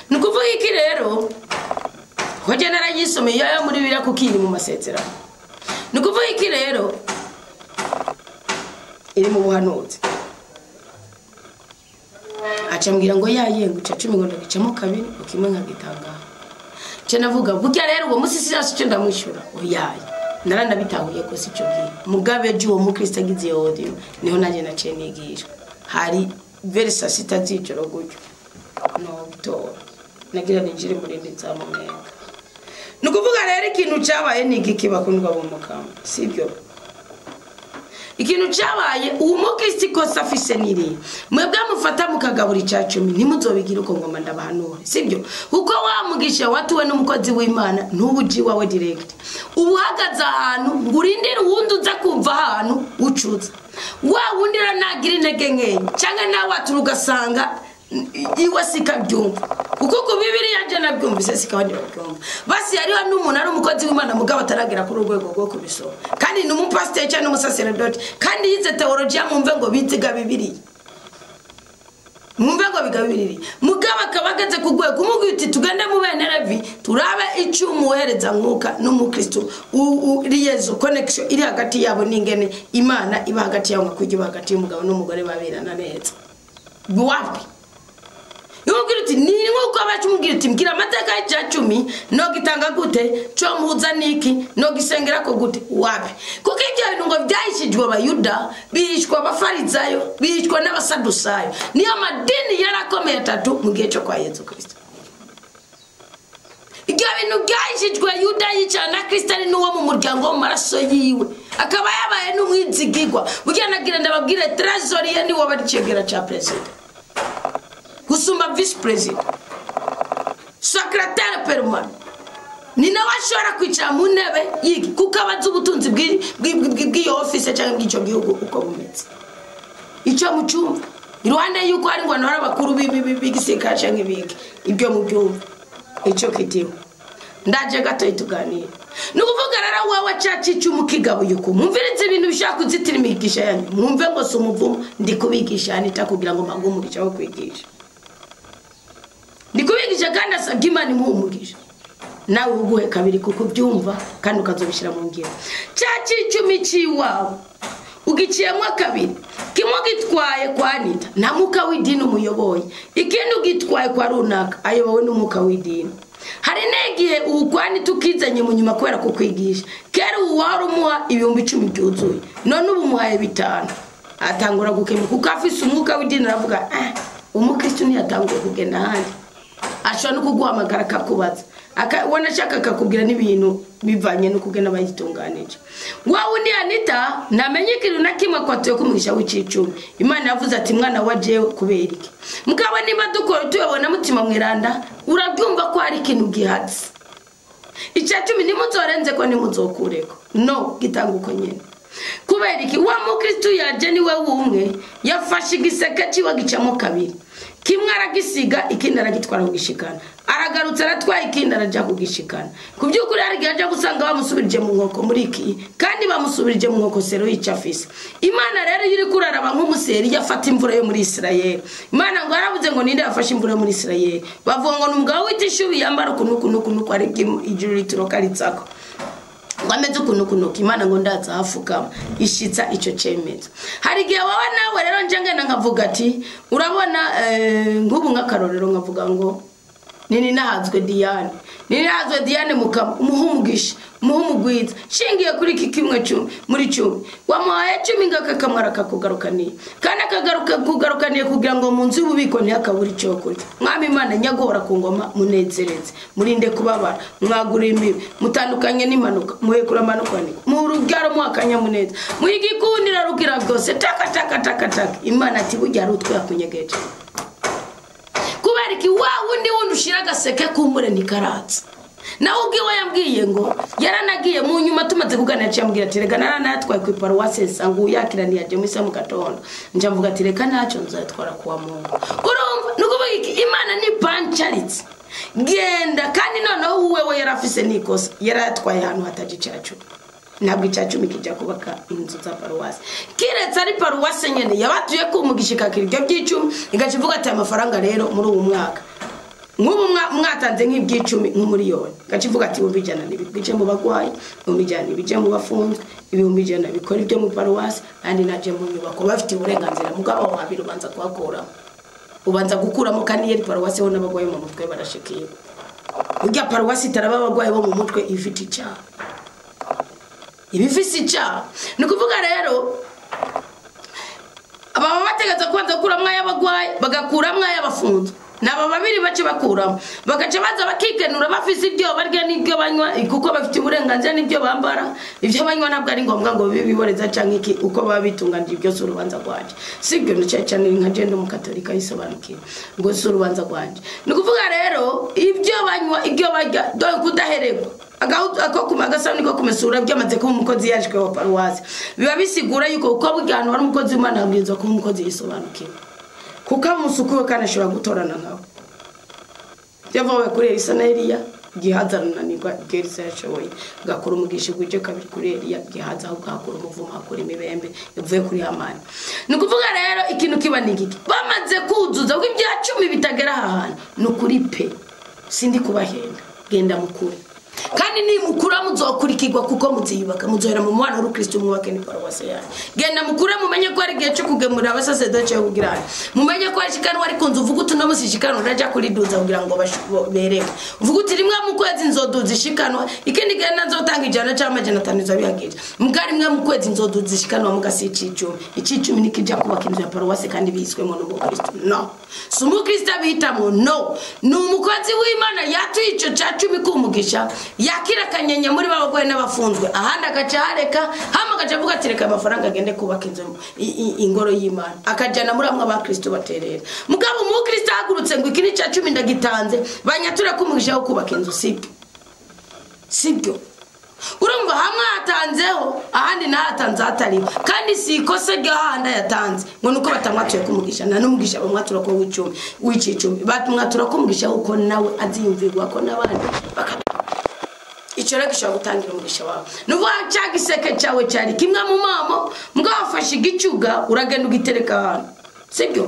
S1: nukuvuga iki rero hoje narayisomeye yo muri bira kukiri mu masezerano. Nukuvuga iki rero iri mu buhanuzi acambwira ngo yayengu cya 10 ngo ndagicamo kabiri ukimwe nkagitanga cyo navuga burya rero uwo musisi yasi cyo ndamwishyura oyaye naranabitahuye ko si cyo gihe mugabe uwo mukristo agize audio niho naje naciye nigisha hari versa sitazijoro gutyo no to nagira ninjire muri nditsa mu menga nukuvuga rero ikintu cyabaye nigiki bakundwa bo mukamba sibyo ikintu cyabaye umukristo ko safise niri mwebwe mufata mukagabura icya 10 ntimuzobigira uko ngoma ndabahanura sibyo uko wamugisha watuwe n'umukozi w'Imana ntubuji wawe direct ubuhagaza ahantu ngurindira uwundi uza kumva ahantu ucuza wa wundira nagira intege nkenye cyangwa nawe aturugasanga iwe sikabyumva uko ku Bibiliya je nabyumvise sikabandi babyumva basi hariho n'umuntu ari umukozi w'Imana mugabo ataragira kuri urwego rwo kubisoma kandi n'umupastor cyane n'umusacerdote kandi yize theology mumve ngo biziga Bibiliya mumve ngo biga Bibiliya mugabo akabagaze ku rwego umugwiti tugende mu bene Levi turabe icumu wohereza mwuka n'umukristo uriyezo connection iri hagati yabo n'ingene Imana iba hagati yabo kujya hagati y'umugabo n'umugore babirana neza wapi Yogiriti ni nkuko abacumugiriti mbwira amateka ya 10 no gitanga gute cyo muza niki no gisengera ko gute wapi kuko ibyo bintu ngo byayishijwe abayuda bishwa abafarizayo bishwa n'abasadusayo niyo madini yarakomeye atatu mu gihe cyo kwa Yesu Kristo ibyo bintu byayishijwe yuda yicana Kristo ari n'uwo mu muryango mu maraso yiwe akaba yabaye n'umwizigirwa buganagira ndababwire trésorier ni wabacegera cha president Kusumba vice president secrétaire permanent ni nawe ashobora kwicara mu ntebe yiki kukabaza ubutunzi bw'iyo office cyangwa bw'icyo gihugu uko bumeze icyo mucumva iruhande yuko ari ngwana abakuru b'igiseka cyangwa ibiki ibyo mu byumva icyo kitiwe ndaje gato ituganira nukuvuga rara wawe cyacicu mukigabo yuko mumvirize ibintu bishaka kuzitira imigisha yanyu mumve ngo so umuvumo ndi kubigisha anita kugira ngo magumugisha wo kwigisha ndikubigisha kandi asabye Imana imumugisha nawe uguhe kabiri kuko byumva kandi ukazobishira mu ngiro cyacicumi ciwawe ugiciyemo kabiri kimwe gitwaye kwa Anita nta muka w'idini umuyoboye ikindi ugitwaye kwa runaka ayobowe n'umuka w'idini hari negihe ukwani tukizanye mu nyuma kwera kukwigisha kera uwari umuha 10,000 byuzuye none ubu muhaye 5 atangura gukemuka kuko afise umuka w'idini aravuga umukristo ni yatanguye kugenda handi ashobora no kuguhamagara akakubaza wanashaka akakubwira n'ibintu bivanye no kugena bayitunganije wawe ni Anita namenye ikintu na kimwe kwatuye kumugisha w'icicumi Imana yavuze ati mwana waje kubera iki mukaba niba dukora tuyabona mutima mwiranda urabyumva ko ari ikintu gihatse icacumi nimuzorenze ko nimuzokureko no gitanga uko nyene kubera iki wa mukristo yaje ni we wumwe yafashe igiseke ciwe gicamo kabiri kimwe aragisiga ikindi aragitwara kugishikana aragarutse aratwaye ikindi araja kugishikana kubyukuri ari gaje gusanga bamusubirije mu nkoko muri iki kandi bamusubirije mu nkoko sero y'icafise Imana rero yiri kuraraba nk'umuseri yafata imvura yo muri Israel Imana ngo aravuze ngo ninde yafashe imvura yo muri Israel bavuga ngo numugabo w'itishubi yambara kunuku ari ijuru riturokaritsako Wameze kunukunuka Imana ngo ndaza hafukama ishitsa ico cemeza hari gihe wawe nawe rero njange nkavuga ati urabona ngubu nkakarorero nkavuga ngo nini nahazwe Diane muhumugisha muhumugwiza shingiye kuri iki kimwe muri 10 wamuhaye 10 ngakakamara kakugarukaniye kandi akagaruka kugarukaniye kugira ngo mu nzu y'ububiko ntiyakabura icyo kurya mwami Imana nyagora ku ngoma munezereze murinde kubabara mwagura imibi mutandukanye n'impanuka muhekura manukani mu rubyaro mwakanya muneza mwigikundira rugira rwose taka Imana ati burya rutwe yakunyegeje kubariki wa wundi wundi ushira gaseke kumbure nikaratsa nawe ubwiwe yambwiye ngo yaranagiye mu nyuma tumaze kuganira cyambwira ati reka naranatwaye ku paruwase sangu yakiraniye aje muri mu gatondo nje mvuga ati reka ntacyo nzatwara kuwa Mungu urumva nukuvuga iki Imana ni pancharitse genda kandi noneho wewe yarafise nikosa yaratwaye hano hataje cyacu ntabwo icyacu mikijya kubaka inzu za paruwase kiretse ari paruwase nyene yabatuye ko umugishika kiryo by'icumi igacivuga ati amafaranga rero muri uwo mwaka nk'ubu mwatanze nk'iby'icumi nk'umuriyoni gacivuga ati ubijana nibije mu bagwayi ubijana ibije mu bafunzwe ibijana bikora ibyo mu paruwase kandi naje mu nyubako bafite uburenganzira mugabo wabiri ubanza kuhakura ubanza gukuramo kandi yari paruwase ho n'abagwayi mu mutwe barashikiye ujya paruwase itaraba abagwayi bo mu mutwe ifite icyaha ibifisi icyaha ni kuvuga rero ababa bategaza kubanza gukuramwo ay'abagwayi bagakuramwo ay'abafunzwe naba babiri bace bakuramo bagaca baza bakikenura bafise ibyo barya n'ibyo banywa kuko bafite uburenganzira n'ibyo bambara ibyo banywa nabwo ari ngombwa ngo biboreza canke iki uko baba bitunganije ibyo urubanza rwanje sibyo cyane nka je ndo mukatolika yisobanukiye ngo urubanza rwanje ni kuvuga rero ibyo banywa ibyo barya do kudahererwa ako kumagasani ko kumesura byamaze ko umukozi yashwe wa paruwase biba bisigura yuko uko bugano ari umukozi w'Imana abwirizwa ko umukozi yisobanukiye kuko umusukuwe kandi ashobora gutorana nawe yavuwe kuri Eliya gihazana nigwa gerisa yashoboye gakora umugisha guje kabiri kuri Eliya gihaza aho gakora umuvumo akora imibembe yavuye kuri Hamani ni kuvuga rero ikintu kiba nigiki bamaze kuzuza ko ibya 10 bitagera ahantu nukuri pe sindi kubahenda genda mukuri kandi ni mukura muzokurikirwa kuko muziyubaka muzohera mu mwana w'Ukristo mwubake ni paruwase yawe genda mukure mumenye ko ari gihe cyo kugemura abasasedoce yo kugirana mumenye ko ashikana wari kunzu uvuga uti no musishikana uraja kuri duza kugira ngo bereke uvuga uti rimwe mu kwezi nzoduza ishikanwa ikindi gihe nazotanga ijana cyangwa 500 zabihagije mugari rimwe mu kwezi nzoduza ishikanwa mugasici 10 icicumi nikijya kubaka inzu ya paruwase kandi biswemo no Kristo no sumu Kristo bitamo no ni umukozi w'Imana yatwico cya 10 kumugisha yakira kanyenya muri babagwaye n'abafunzwe ahandi agacareka hama agavuga ati reka amafaranga agende kubaka inzu ingoro y'Imana akajana muri amwe abakristo baterera mugabo mu Kristo agurutse ngo ikini cya 10 ndagitanze banyatura kumugisha wo kubaka inzu sibyo urumva hamwe atanzeho ahandi nahatanze atari kandi si ikose ryahanda yatanze ngo nuko batamwatuye kumugisha na n'umugisha bamwatura ko w'icicumi batumwatura kumugisha uko nawe aziyumvirwa ko nabandi icyo gishobora gutangira umugisha wawe nuvuga cyagiseke cyawe cyari kimwe mu mamo mwafashe igicuga uragenda ugitereka ahantu sibyo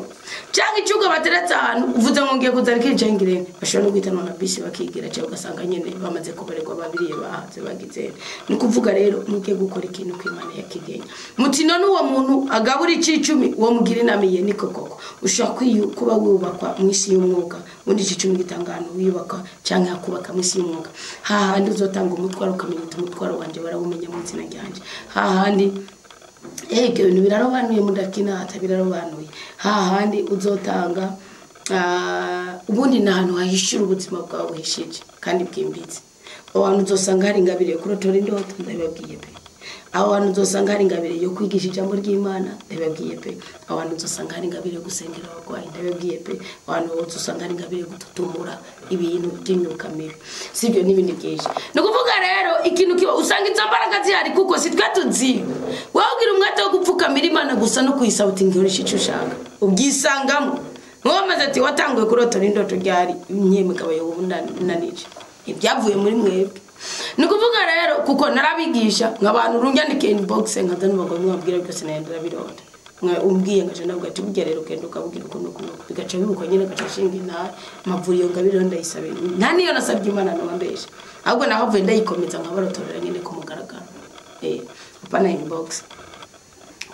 S1: cyangwa icyuga bateretse ahantu uvuze ngo ngiye kuzana kinjengire bashobora no guhitana na bisi bakigira cyangwa ugasanga nyene bamaze kubaregwa babiriye bahaze bagize ni kuvuga rero mugiye gukora ikintu kw'Imana yakigenya mutino n'uwo muntu agabura icicumi uwo mugira inamiye niko koko ushaka kuba wubakwa mu isi y'umwuka undi icicumi gitangano wibaka cyangwa yakubaka mu isi y'umwuka hahandi uzotanga umutwaro ukamenya umutwaro wanje barawumenya mu nzina ryanje hahandi ege ibintu birarobanuye mudakina atabirarobanuye hahandi uzotanga ubundi nahantu hahishira ubuzima bwawe hishije kandi bwimbitse abantu uzosanga hari ingabire yo kurotora indoto ndababwiye pe abantu uzosanga hari ingabire yo kwigisha ijambo ry'Imana ndababwiye pe abantu uzosanga hari ingabire yo gusengera abagwayi ndababwiye pe abantu uzosanga hari ingabire yo gututumura ibintu by'imyuka mibi sibyo n'ibindi byinshi no kuvuga rero ikintu kiba usanga izo mbaraga zihari kuko sitwe tuzi wabwira umwete wo gupfukamira Imana gusa no kuyisabutsa ingirisha icyo ushaka ubyisangamo mwamaze ati watanguye kurotora indoto ryari nyemekaba yo ubundanije ibyavuye muri mwebwe ni kuvuga rero kuko narabigisha nk'abantu runyandikiye inbox nkazana bagomba mwabwira byose nayendera bironda umbwiye ngaje nabwo ati bugerero kendo ukabwira ukuntu bigaca bibuko nyine gacashinga intara mavuriyo ngabironda yisabe nta niyo nasabye Imana n'amambesha ahubwo nahavuye ndayikomeza nkabarotorera nyine ku mugaragaro apana inbox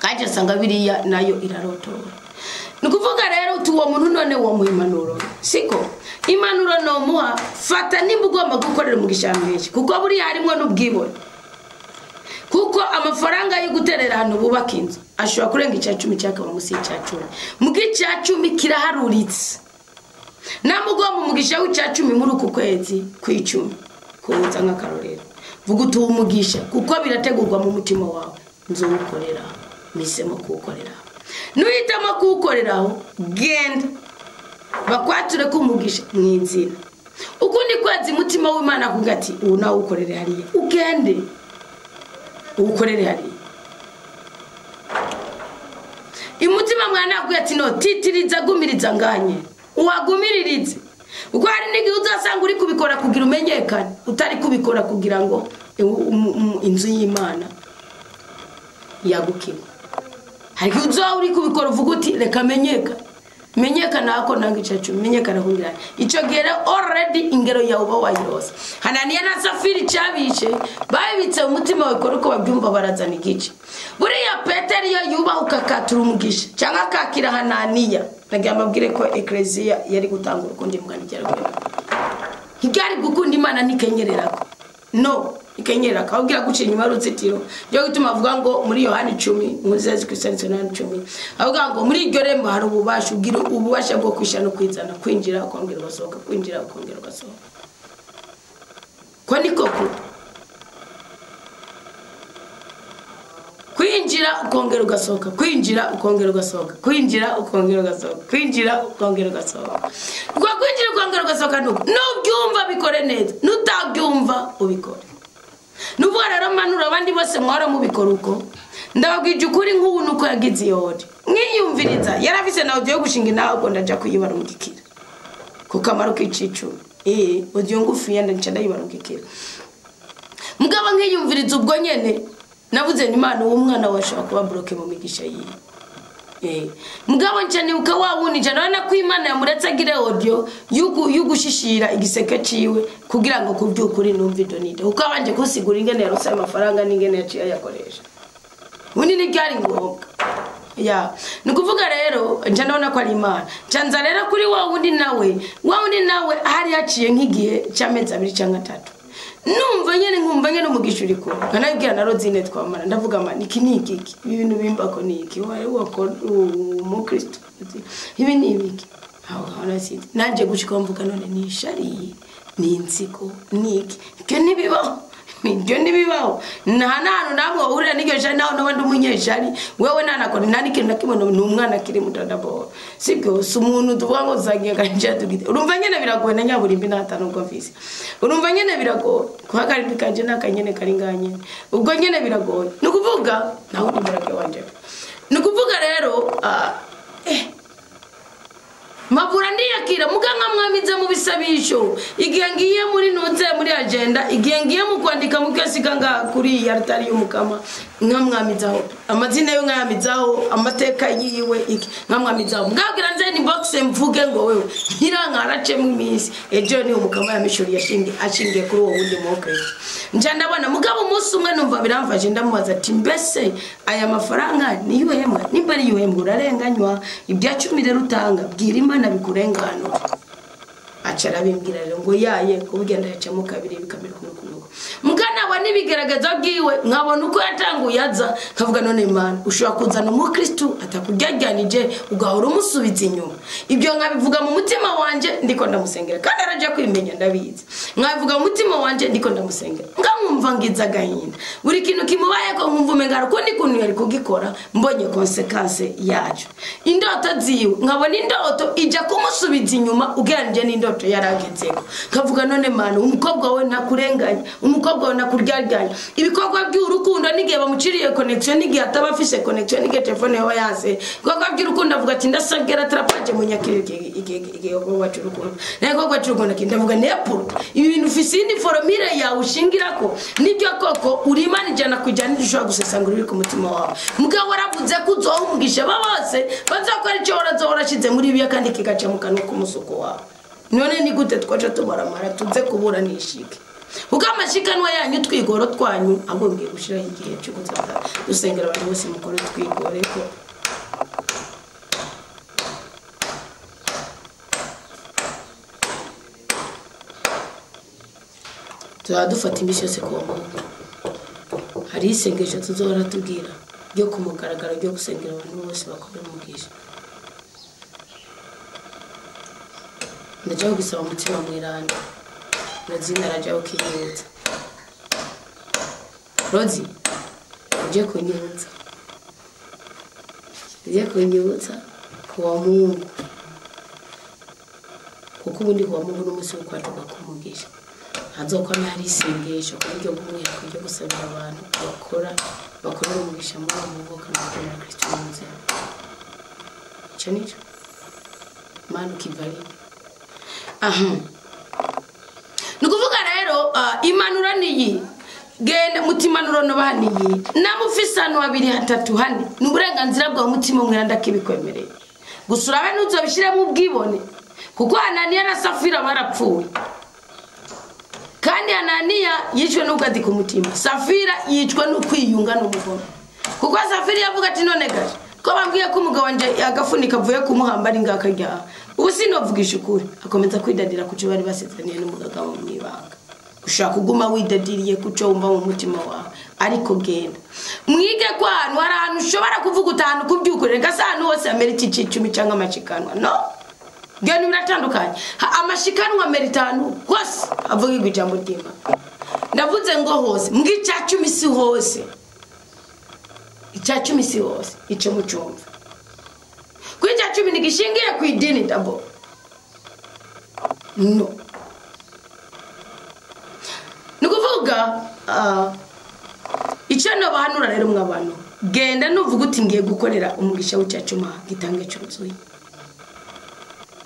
S1: kaje sanga biriya nayo irarotora ni kuvuga rero tuwo muntu none wo muhimanuro siko imanuro no muha fata nimba ugomba gukorera mu gishambeje kuko buri harimo n'ubwibone kuko amafaranga yo guterera hano bubaka inzu ashobora kurenga icya 10 cyakaba musi icya 10 mu gicya 10 kiraharuritse namugomba umugisha w'icya 10 muri uku kwezi kw'icumi kuza nk'akarorero vuga utuwe umugisha kuko birategurwa mu mutima wawe nzo gukorera misemo kukorera nuhitamo kukoreraho genda bakwature kumugisha mwinzira ukundi kwezi mutima w'Imana kuvuga ati una ukorere hariya ugende ukorere hariya imutima mwana avuga ati no titiriza gumiriza nganye uwagumiririze uko hari n'igihe uzasanga uri kubikora kugira umenyekane utari kubikora kugira ngo inzu y'Imana yagukiwe hari igihe uzaho uri kubikora uvuga uti reka menyekana ako nanga icacu menyekana kugira ico gere already ingero yawe wayirose Hananiya na Safiri cabishe babitse umutima we kora uko babyumva barazana igice buriya Petero yo yubahuka katura umugisha cyangwa akakira Hananiya nagamba mbwire ko ecclesia yari gutanga urukundo imwanigera rwego higari gukunda Imana nikenyererako no ikenyera kabwira guca inyuma ruzitiro byo gutuma avuga ngo muri Yohana 10 muzezi Kristo na 10 avuga ngo muri iryo rembo hari ububasha ugira ububasha bwo kwishana no kwizana kwinjira ukongera ugasohoka kwinjira ukongera ugasohoka ko niko ku kwinjira ukongera ugasohoka kwinjira ukongera ugasohoka kwinjira ukongera ugasohoka kwinjira ukongera ugasohoka kwa kwinjira ukongera ugasohoka no byumva bikore neza nutabyumva ubikore nuvuga rero manura abandi bose mwara mubikora uko ndababwije ukuri nk'ubu nuko yagize yodi mwiyumviriza yarafise na audio yo gushinga naho ndaja kuyibarungikira ku kamaro k'icicu audio ngufi yanda nca ndayibarungikira mugaba nkiyumviriza ubwo nyene nabuze Imana uwo mwana washaka kuba bloke mu migisha yiwe mugabo ncyane uka wawuni cyane ko Imana yamuretse agire audio yugushishira igiseke ciwe kugira ngo kuvyukuri numva idonide uko abanje kusigura ingene yarose amafaranga n'ingene yaciye yakoresha undi ni byari ngombwa nukuvuga rero nca ko ari Imana canza rero kuri wawundi nawe hari yaciye nk'igihe cy'amezi 2 cyangwa 3 numva nyene umugisha uriko kanabwira na Rozine twamara ndavuga mani iki ibintu bimbako niki wari wako mu Kristo ibi ni ibiki aho hanasi nanje gushika mvuga none ni shari ni insiko niki ke nibibaho nibyo nibibaho ntanano namwe urira n'iryo shari naho n'abandi umunyeshari wewe nanakora nanikintu nakibona n'umwana kiri mutandabo sibyo umuntu tuvuga ngo zagiye kanje tugite urumva nyene biragoye na nyaburimbi natano ubwo mfise urumva nyene biragoye kuhagarika kanje nakanyene karinganye ubwo nyene biragoye nukuvuga naho ndimurake wanje nukuvuga rero mabura ndiyakira muganga mwamiza mu bisabisho igihe ngiye muri note muri agenda igihe ngiye mu kwandika mu kyasiganga kuri yartari y'umukama nkamwamizaho amazina yo nkayamizaho amateka yiwe iki nkamwamizaho mugabwira nze ni box mvuge ngo wewe nkirankarace mu minsi ejo ni umukama yamishuri ashingiye kuri uwo wundi moke nje ndabona mugabo umunsi umwe numva biramfaje ndamubaza ati mbese aya mafaranga ni yuhemwa nimba ari yuhemwa urarenganywa ibya 10 rero utanga bwira Imana bikurengano acara bimbwira rero ngo yaye kubugenda yacamo kabiri bikamera kunuko mugana wa nibigerageza bwiwe nkabona uko yatanguye aza kavuga none Imana ushobora kuzana mu Kristo atakujyajyanije ugahora umusubiza inyuma ibyo nkabivuga mu mutima wanje ndiko ndamusengera kandi araje kwimenya ndabizi nkabivuga mu mutima wanje ndiko ndamusengera ngamwumva ngiza gahinda buri kintu kimubaye ko nkumva umengara ko ndikuntu yari kugikora mbonye consequence yacu indoto ziwe nkabona indoto ija kumusubiza inyuma ugeranje n'indoto yaragezeko kavuga none Mana umukobwa we nakurenganya umukobwa we nakuryarganya ibikorwa by'urukundo nigiye bamuciriye connection nigiye atabafise connection nigiye telefone yawe yase ibikorwa by'urukundo avuga ati ndasagera trapaje mu nyakirike igihe wacu urukundo nego kwacu urukundo kindavuga neport ibi bintu ufise indi formule yawe ushingirako nibyo koko uri Imana ijana kujyana dushobora gusesangura iri ku mutima wawe mugabo waravuze ko uzohumugisha babose bazakora icyo warazohorashize muri biya kandi kigaca mu kanwa k'umusuko wawe none ni gute twaje tubaramara tuze kuburanishike ukamashikanwa yanyu twigoro twanyu agombye gushira igihe cyo kuzata dusengera abantu bose mukoro twigore ko turadufata imbisho se ko hari isengesho tuzohora tubwira ryo kumugaragara ryo gusengera abantu bose bakomera umugisha ndajaho gusaba umutima mwiranda Rozine arajaho kinyutsa Rozi uje kunyutsa kuwa Mungu kuko ubundi kuwa Mungu n'umunsi wo kwatuka kumugisha hazokomera hari isengesho ku buryo bw'umwihariko ryo gusabira abantu bakorera umugisha muri uwo muvuka no gukorera Kristo mu nzira icyo nicyo Mana ukivalide nukuvuga rero imanura niyi genda mutimanuro no baniyi namufisano 2 3 hane n'uburenganzira bwa mutima mweranda kibikwemereye gusura bene uzobishire mu bwibone kuko Ananiya na Safira barapfuye kandi Ananiya yicwe n'ugadi ku mutima Safira yicwe no kwiyunga n'umugome kuko Safira yavuga ati none gaje ko bambwiye ko umugabo wanje yagafunika avuye kumuhamba ari ngakajya ubu sinovugisha ukuri akomeza kwidadira kuco bari basezeraniye n'umugaga mu mwibanga ushaka kuguma widadiriye kuco wumva mu mutima wawe ariko genda mwige kwanu arantu ushobora kuvuga utanu kubyukure gasano hose amerita 10 cyangwa amashikanwa no genda biratandukanye amashikanwa meritanu hose avuga ijambo ry'Imana ndavuze ngo hose mwica 10 si hose icya 10 si hose ico mucumva kwija 10 nigishingiye ku idini dabo no nukuvuga icyo no bahanura rero mw'abantu genda nuvuga uti ngiye gukorera umugisha w'icyacuma gitange cyuzuye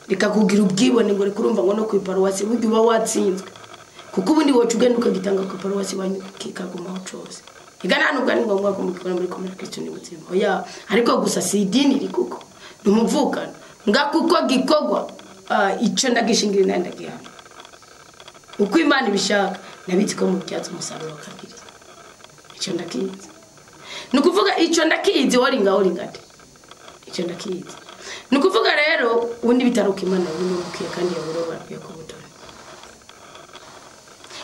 S1: reka kugira ubwibone ngo kurumva ngo no ku paruwasi buryo uba watsinzwe kuko ubundi wocu ugenda ukagitanga ku paruwasi wanyu kikaguma cyose igana nubwo ari ngombwa ko mukora muri komera Kristo ni buzima oya ariko gusa si idini rikuko numuvukana ngakuko gikogwa icyo ndagishingira nandagihana uko Imana ibishaka nabitse ko mu byatsi umusaruro kabiri icyo ndakizi nukuvuga icyo ndakizi wari ngate icyo ndakizi nukuvuga rero undi bitaruka Imana bimukiye kandi yaburoba yakubutona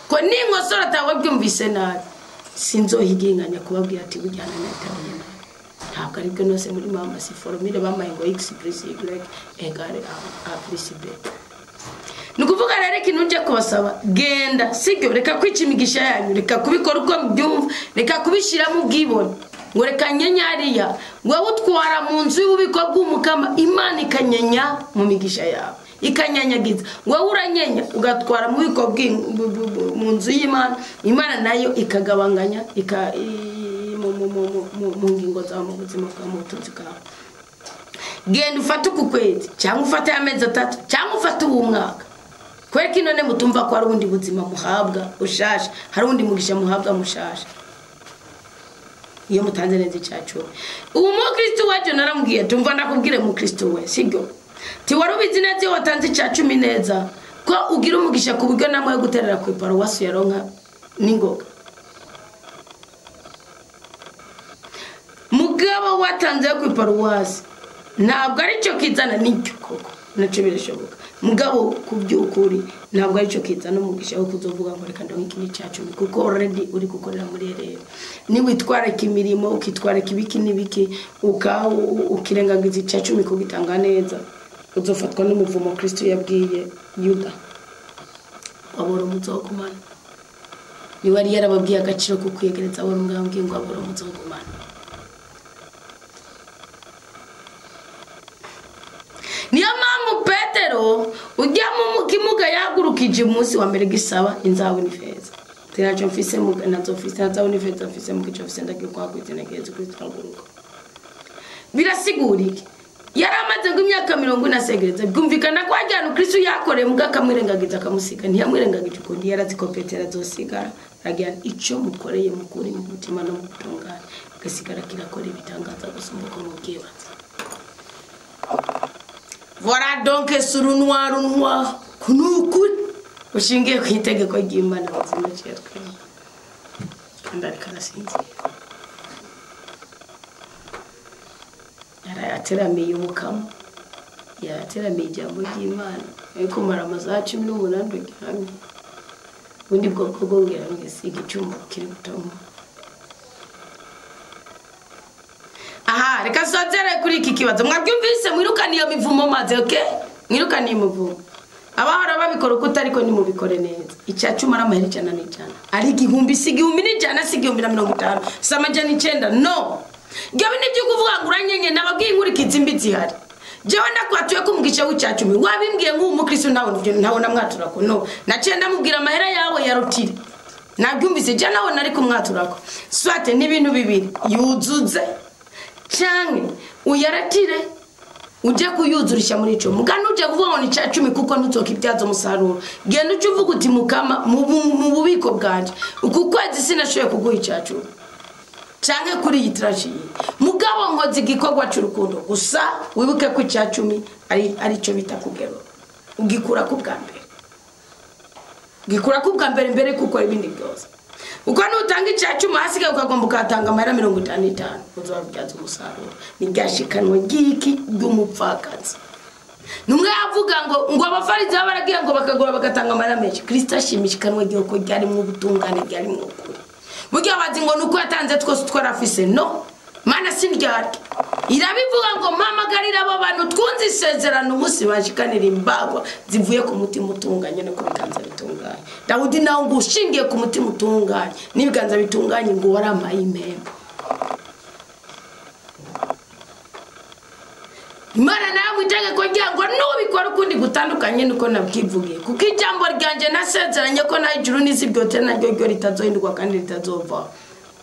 S1: ko ningosora tawe byumvise nabi sinzohiginganya kubabwira ati bujyana n'atabye ntabwo ari bwo nose muri mama si formule bamaye ngo x plus y égale a plus b nukuvuga rero ikintu nje kubasaba genda sigyo reka kwicimigisha yanyu reka kubikora uko byumva reka kubishira mu bwibone ngo reka nyenyariya ngo utwara mu nzu y'ububiko bw'umukama Imana ikanyenya mu migisha yawe ikanyanyagiza ngo uranyenya ugatwara mu bubiko mu nzu y'Imana Imana nayo ikagabanganya mu ngingo za mu buzima bwa mutunzi kawe genda ufate ku kwezi cyangwa ufate amezi 3 cyangwa ufate umwaka kweki none mutumva ko ari ubundi buzima muhabwa ushasha hari ubundi mugisha muhabwa mushasha iyo mutanze neza icyacu ubu mu Kristo waje narambwiye tumva ndakubwire mu Kristo we sigo ti warubizi neza watanze icyacu neza ko ugira umugisha ku buryo namwe yo guterera ku paruwasi yaronka ningoga mugabo watanze ku paruwasi ntabwo ari cyo kizana nicyo koko naco birashoboka mugabo kubyukuri ntabwo ari cyo kizana umugisha wo kuzovuga ngo reka ndonke cyacu kuko already uri gukorera muri rero ni witwara kimirimo ukitwara kibiki nibiki ukirengagiza cyacu mikugitanga neza uzofatwa n'umuvumo Kristo yabwiye Yuda wabora umuzogumana ni wari yarababwiye agaciro ko kwiyegereza abo ngambwe ngo abora umuzogumana niyo mpamvu Petero ujya mu kimuga yagurukije umunsi wa mbere gisaba inzawe n'ifeza tiracho mfise mu nazofise inzawe n'ifeza mfise mu gico mfise ndagiye kwagwitse nageze kuri twaguruka birasigurike yaramaze ngo imyaka 40 nasegereza bwumvikana ko ajyana Kristo yakoreye muga kamwirengagiza akamusiga ntiyamwirengagije ko ndi yarazi ko Petero azosigara agiyana icyo mukoreye mukuri mu mutima no mu gutungana gasigara kirakora ibitangaza gusumba ko mubwibaza Voilà donc sur le noir kunukuri ushingiye ku itegeko ry'Imana bazima cyatwe kandi karasinzi yarateramiye umukamo yarateramiye ijambo ry'Imana ariko maramaza 18 gihamye undi bwoko bwongera ngisiga icyumba kiri gutoma aha reka sozere kuri iki kibazo mwabyumvise mwirukaniye mivumo maze okay mwirukaniye imivumo abahora babikora uko ariko ni mubikore neza icyacuma ramaheri cyane n'ijana ari igihumbi sigihumbi n'ijana sigihumbi na 50 samajana 9 no gabe nibyo kuvuga ngo uranyenye nababwiye inkurikizi mbi zihari jewe ndakwatuye ko mugisha w'icacumi wabimbwiye nk'umukristo nawe namwaturako no nacenda mubwira amahera yawe ya rutire nabyumvise je nawe nari kumwaturako swate n'ibintu bibiri yuzuze canke uyaratire uje kuyuzurisha muri ico mugani uje kuvuga ngo ni cacumi kuko ntuzokibyaza umusaruro genda uce uvuga uti mukama mu bubiko bwanje uku kwezi sinashoboye kuguha icacumi canke kuri iyi trashi mugabo nkoze igikorwa cy'urukundo gusa wibuke ko icacumi ari cyo bita kugero ugikura ku bwa mbere mbere kuko ibindi byose uko nutanga icacumi hasigaye ukagomba ukatanga amahera 55 uzabyaza umusaruro ni gashikanwa giki ry'umupfakazi numwe yavuga ngo abafarizi baragiye ngo bakagura bagatanga amahera menshi Kristo ashimishikanwa giko ryari mu butungane ryari mu kuri burya bazi ngo nuko yatanze twose twarafise no mana sindyarya irabivuga ngo mpamagarira abo bantu twunze isezerano umunsi bashikanira imbagwa zivuye ku mutima utunganye no kubiganza bitunganye Dawudi nawe ngo ushingiye ku mutima utunganye n'ibiganza bitunganye ngo waramaye impembo Imana nawe mwitegeko ryango nubikora ukundi gutandukanye nuko nabwivugiye kuko ijambo ryanje nasezeranye ko na ijuru n'isi byote naryo ryo ritazohindurwa kandi ritazova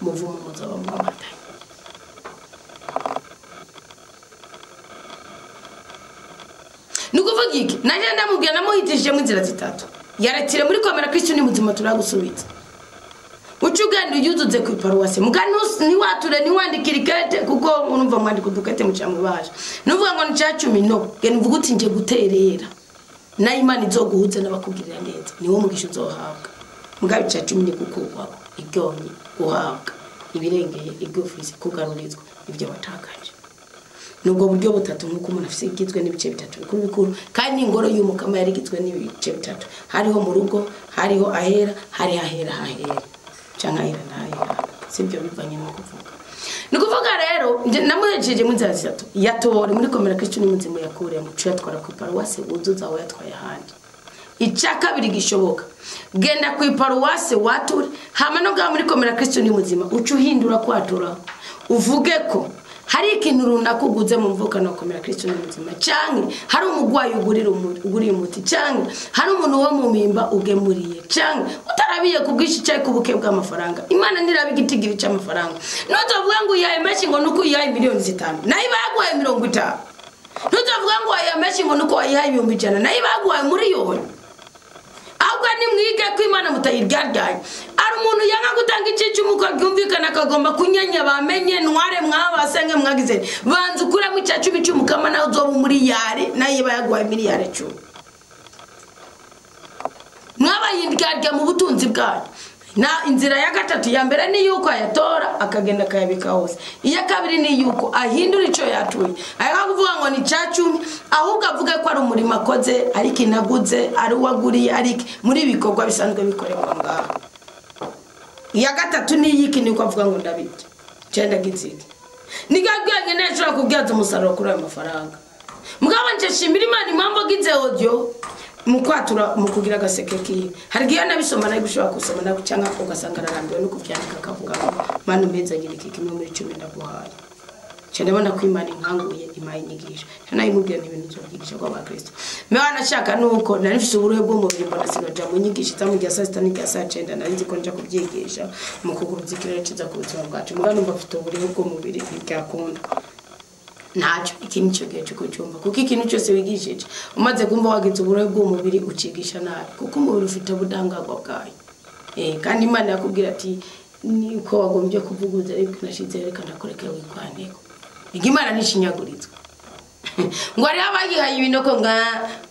S1: muvumo muzaba mwamatanye nukuvuga iki naje ndamubwira namuhitishije mu nzira zitatu yaratire muri komera Kristo ni muzima turagusubitsa Uchuganda yuzuze ku paruwase mugano ni wature ni wandikira ikete kuko urumva mwandika dukete mu cyamwe baje nuvuga ngo ni cacumi no gene mvuga uti nje guterera na Imana izoguhuze n'abakugirira neza niwo mugisha uzohabwa mugabe cacumi ni gukugwa ibyonye uhabwa ibirengeye igofisi kugarurizwa ibyo batakaje nubwo buryo butatu nkuko umuntu afise igizwe n'ibice bitatu bikuru bikuru kandi ingoro y'umukama yari igizwe n'ibice bitatu hariho mu rugo hariho ahera hari ahera cyangwa iranaye sibyo bivanye no kuvuga rero namuhejeje mu nzira zitatu yatore muri komera Kristo ni muzima yakure mu cyo yatwara ku paruwase uzuza aho yatwaye handi icya kabiri gishoboka genda ku paruwase wature hama no ga muri komera Kristo ni muzima ucu hindura kwatura uvuge ko hari ikintu runaka uguze mu mvuka no komera Kristo ni muzima cyangwa hari umugwayi uguriye umuti cyangwa hari umuntu wo mu mimba ugemuriye cyangwa utarabiye kubwishi cyaye kubuke bw'amafaranga Imana ndirabigitigira cy'amafaranga nozovuga ngo yayemeshi ngo nuko yaye miliyoni 5 nayi bagwaye 50 nozovuga ngo yayemeshi ngo nuko yaye 100 nayi bagwaye miliyoni ahubwo ni mwige ko Imana mutayiryaryaye ari umuntu yanga gutanga icicumi ko byumvikana kagomba kunyanya bamenye ntware mwabasenge mwagize banzu kuramo icacumi cy'umukama nawe uzoba muri yare naye bayagwaye miliyari 10 mwabayindyarya mu butunzi bwanyu na inzira ya gatatu ya mbere ni yuko ayatora akagenda kayabika hose iya kabiri ni yuko ahindura ico yatuye ayaka kuvuga ngo ni cacumi ahubwo avuga ko ari umurimo akoze ariko inaguze ari waguriye ariko muri bikorwa bisanzwe bikorerwa ngaho iya gatatu ni yiki niko avuga ngo ndabije cyenda gitsiki nigagwenge nashobora kubyaza umusaruro kuri ayo mafaranga mugabo nje shimbira Imana impamvu gize audio mukwatura mukugira gaseke ki hari giye nabisoma nayo gushobora kusoma nako cyangwa ugasanga ararambiwe no kubyandika akavuga manu meza nyine kimwe muri 10 ndaguhaye cyane bona ko Imana inkanguye imaye nyigisha nayo mubwira n'ibintu byo kwigisha kwa Bakristo mewa nashaka nuko nari mfite uburuhe bwo mubiri mbona sinoja mu nyigisha tamu rya saa 6 n'irya saa 9 nari ko nja kubyigisha mu kuguruza ikirere kiza ku buzima bwacu mugano mba mfite uburuhe bwo mubiri byakunda nacho ikintu cyo gihe cyo cyumva kuko ikintu cyose wigishije umaze kumva wagize uburohe bw'umubiri ucigisha nabi kuko umubiri ufite budangagwa bwayo kandi Imana yakubwira ati niko wagombye kuvuguza ariko nashize reka ndakoreka wikwaneko Imana nishinyagurizwa ngo ari abayihaye ibinoko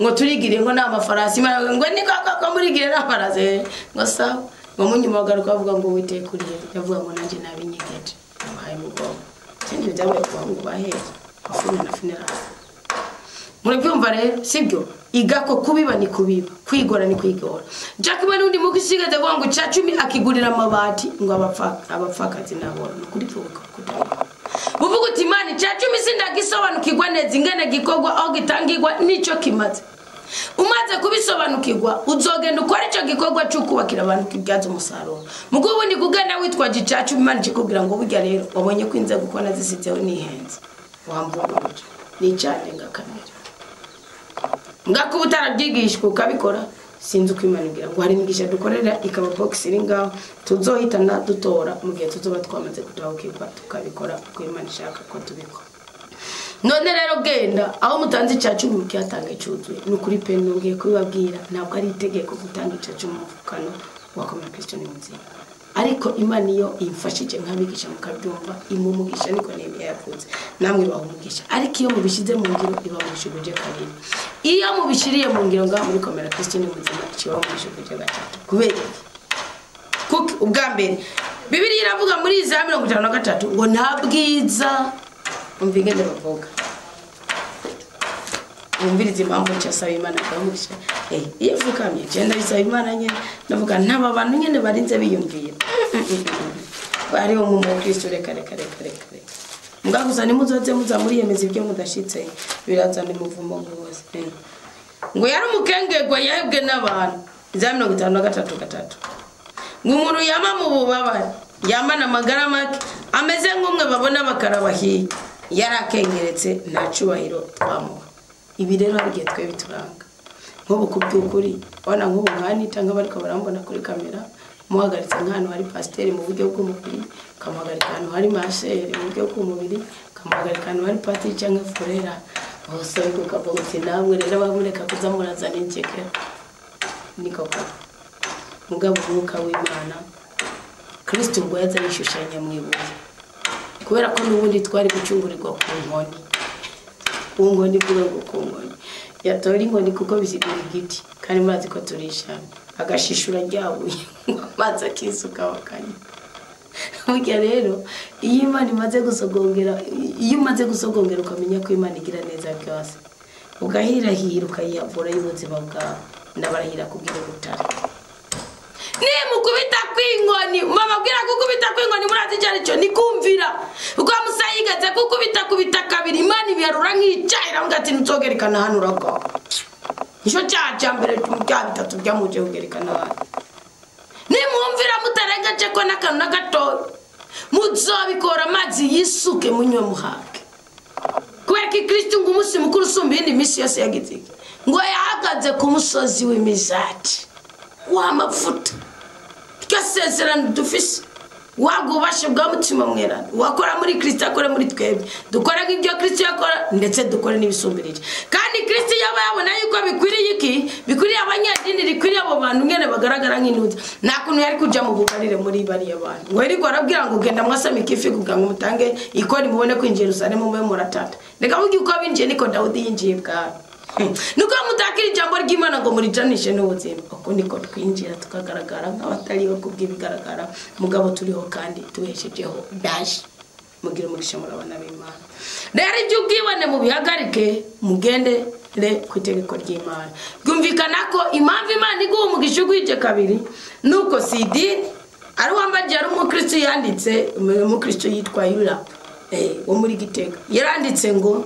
S1: ngo turigire ngo n'amafarasi ngo niko akamurigire n'afarase ngo sawa ngo munyuma bagaruka bavuga ngo witeye kuri yavuga ngo nanje nabinyegeje abaye mugongo sindi byabaye kwa ngo baheze afuna na funeral murabyumva rero sibyo igako kubiba ni kubiba kwigora ni kwigora Jackie n'undi mukisigaze vuga ngo cacumi akigurira amabati ngo abapfakazi nabo kuri pfuka kutaba buvuga uti Imana cacumi sindagisobanukirwa neza ingene gikorwa aho gitangirwa nico kimaze umaze kubisobanukirwa uzogenda ukora ico gikorwa cyo kubakira abantu kibyaza umusaruro mugubu ni kugenda witwa gicacumi Imana ikubwira ngo burya rero wabonye ko inze gukona zisitseho nihenze wamvuga ni cyane ngakamera ngakuba utarabyigishwa ukabikora sinzi uko Imana igira ngo hari imigisha dukorera ikaba box iri ngaho tuzohitana dutora mu gihe tuzoba twamaze kutahukirwa tukabikora uko Imana ishaka ko tubikora. None rero genda aho mutanze cyacu mu cyatanga cyuzuye n'ukuri pe nongeye kubibabwira ntabwo ari itegeko gutanga cyacu mu mufukano wakomera Kristo ni muzima, ariko Imana iyo imfashije nkabigisha mukabyumva imumugisha niko neme yavuze namwe bahumugisha, ariko iyo mubishize mu ngiro ibamushubije kabiri, iyo mubishiriye mu ngiro ngaho muri komera Kristo ni muzima kibaho mushubije gatatu. Kubera kuko ubwa mbere Bibiliya iravuga muri Isaya 53 ngo ntabwiza umvigende bavuga umvirize impamvu cyasaba Imana kamugisha iyo vukamye cyenda bisaba Imana nyene navuga ntaba bantu nyene barinze biyumviye bari mu Kristo reka mugagusa ni muzoze muza muri yemeze ibyo mudashitse birazana umuvumo wose ngo yari umukengegwa yahebwe n'abantu Isaya 53 ngo umuntu yama mu bubabare yamana amagara make ameze nk'umwe babona bakarabahiye yarakengeretse nta cyubahiro twamuha. Ibi rero hagiye twe bituranga nk'ubu kubyukuri wana nk'ubu nkani cyangwa bariko barambona kuri kamera muhagaritse nk'ahantu hari pasiteri mu buryo bw'umubiri, kamuhagarika ahantu hari mashere mu buryo bw'umubiri, kamuhagarika ahantu hari patiri cyangwa furera bose kukavuga uti namwe rero bamureka kuza murazana injekera niko koko mugabo umwuka w'Imana Kristo ngo yaza yishushanya mu ibuye kubera ko n'ubundi twari gucungurirwa ku nkoni kuvuga ngo ku nkoni yatora inkoni kuko bisigura igiti kandi mazi ko turishana agashishura ryabuye amazi akisuka wakanye. Burya rero iyo Imana imaze gusogongera, iyo umaze gusogongera ukamenya ko Imana igira neza byose ugahirahira ukayavura y'ubuzima bwawe ndabarahira kugira ubutare nimukubita kwingoni mababwira kukubita kwingoni murazi cyane cyo nikumvira uko musayigaze kukubita kabiri Imana ibiyarura nk'icaira ngati nzogerekana hano urako nicyo cyaca mbere cy'umujya bitatu byamuje kugerekana hano nimwumvira mutarengaje ko n'akantu na gato muzobikora amazi yisuke munywe muhake kubera ko Kristo ngo umunsi mukuru usumba indi misi yose yagizike ngo yahagaze ku musozi w'imizati w'amavuta twasezerana dufise wagubashe bwa mutima mwerana wakora muri Kristo akora muri twebwe dukora nk'ibyo Kristo yakora ndetse dukore n'ibisumbirije kandi Kristo yaba yabona yuko bikwiriye iki bikwiriye abanyadini rikwiriye abo bantu ngene bagaragara nk'intuza nta kuntu yari kuja mu bugarire muri bari abantu ngo yari arabwira ngo genda mwasame ikifi kugira ngo mutange ikoni mubone kwinjira Yerusalemu mwe muratata reka bugi uko binjiye niko Dawudi yinjiye bwa nuko mutakira ijambo ry'Imana ngo murijanishe n'ubuzima uko niko twinjira tukagaragara nk'abatariho kubw'ibigaragara mugabo turiho kandi tuheshejeho dash mugira umugisha murabana b'Imana. Rero ibyo ubwibone mu bihagarike mugende re kwitegeko ry'Imana byumvikana ko impamvu Imana iguha umugisha ugwije kabiri nuko sidini ari wambaje ari umukristo yanditse umukristo yitwa Yura wo muri Gitega yaranditse ngo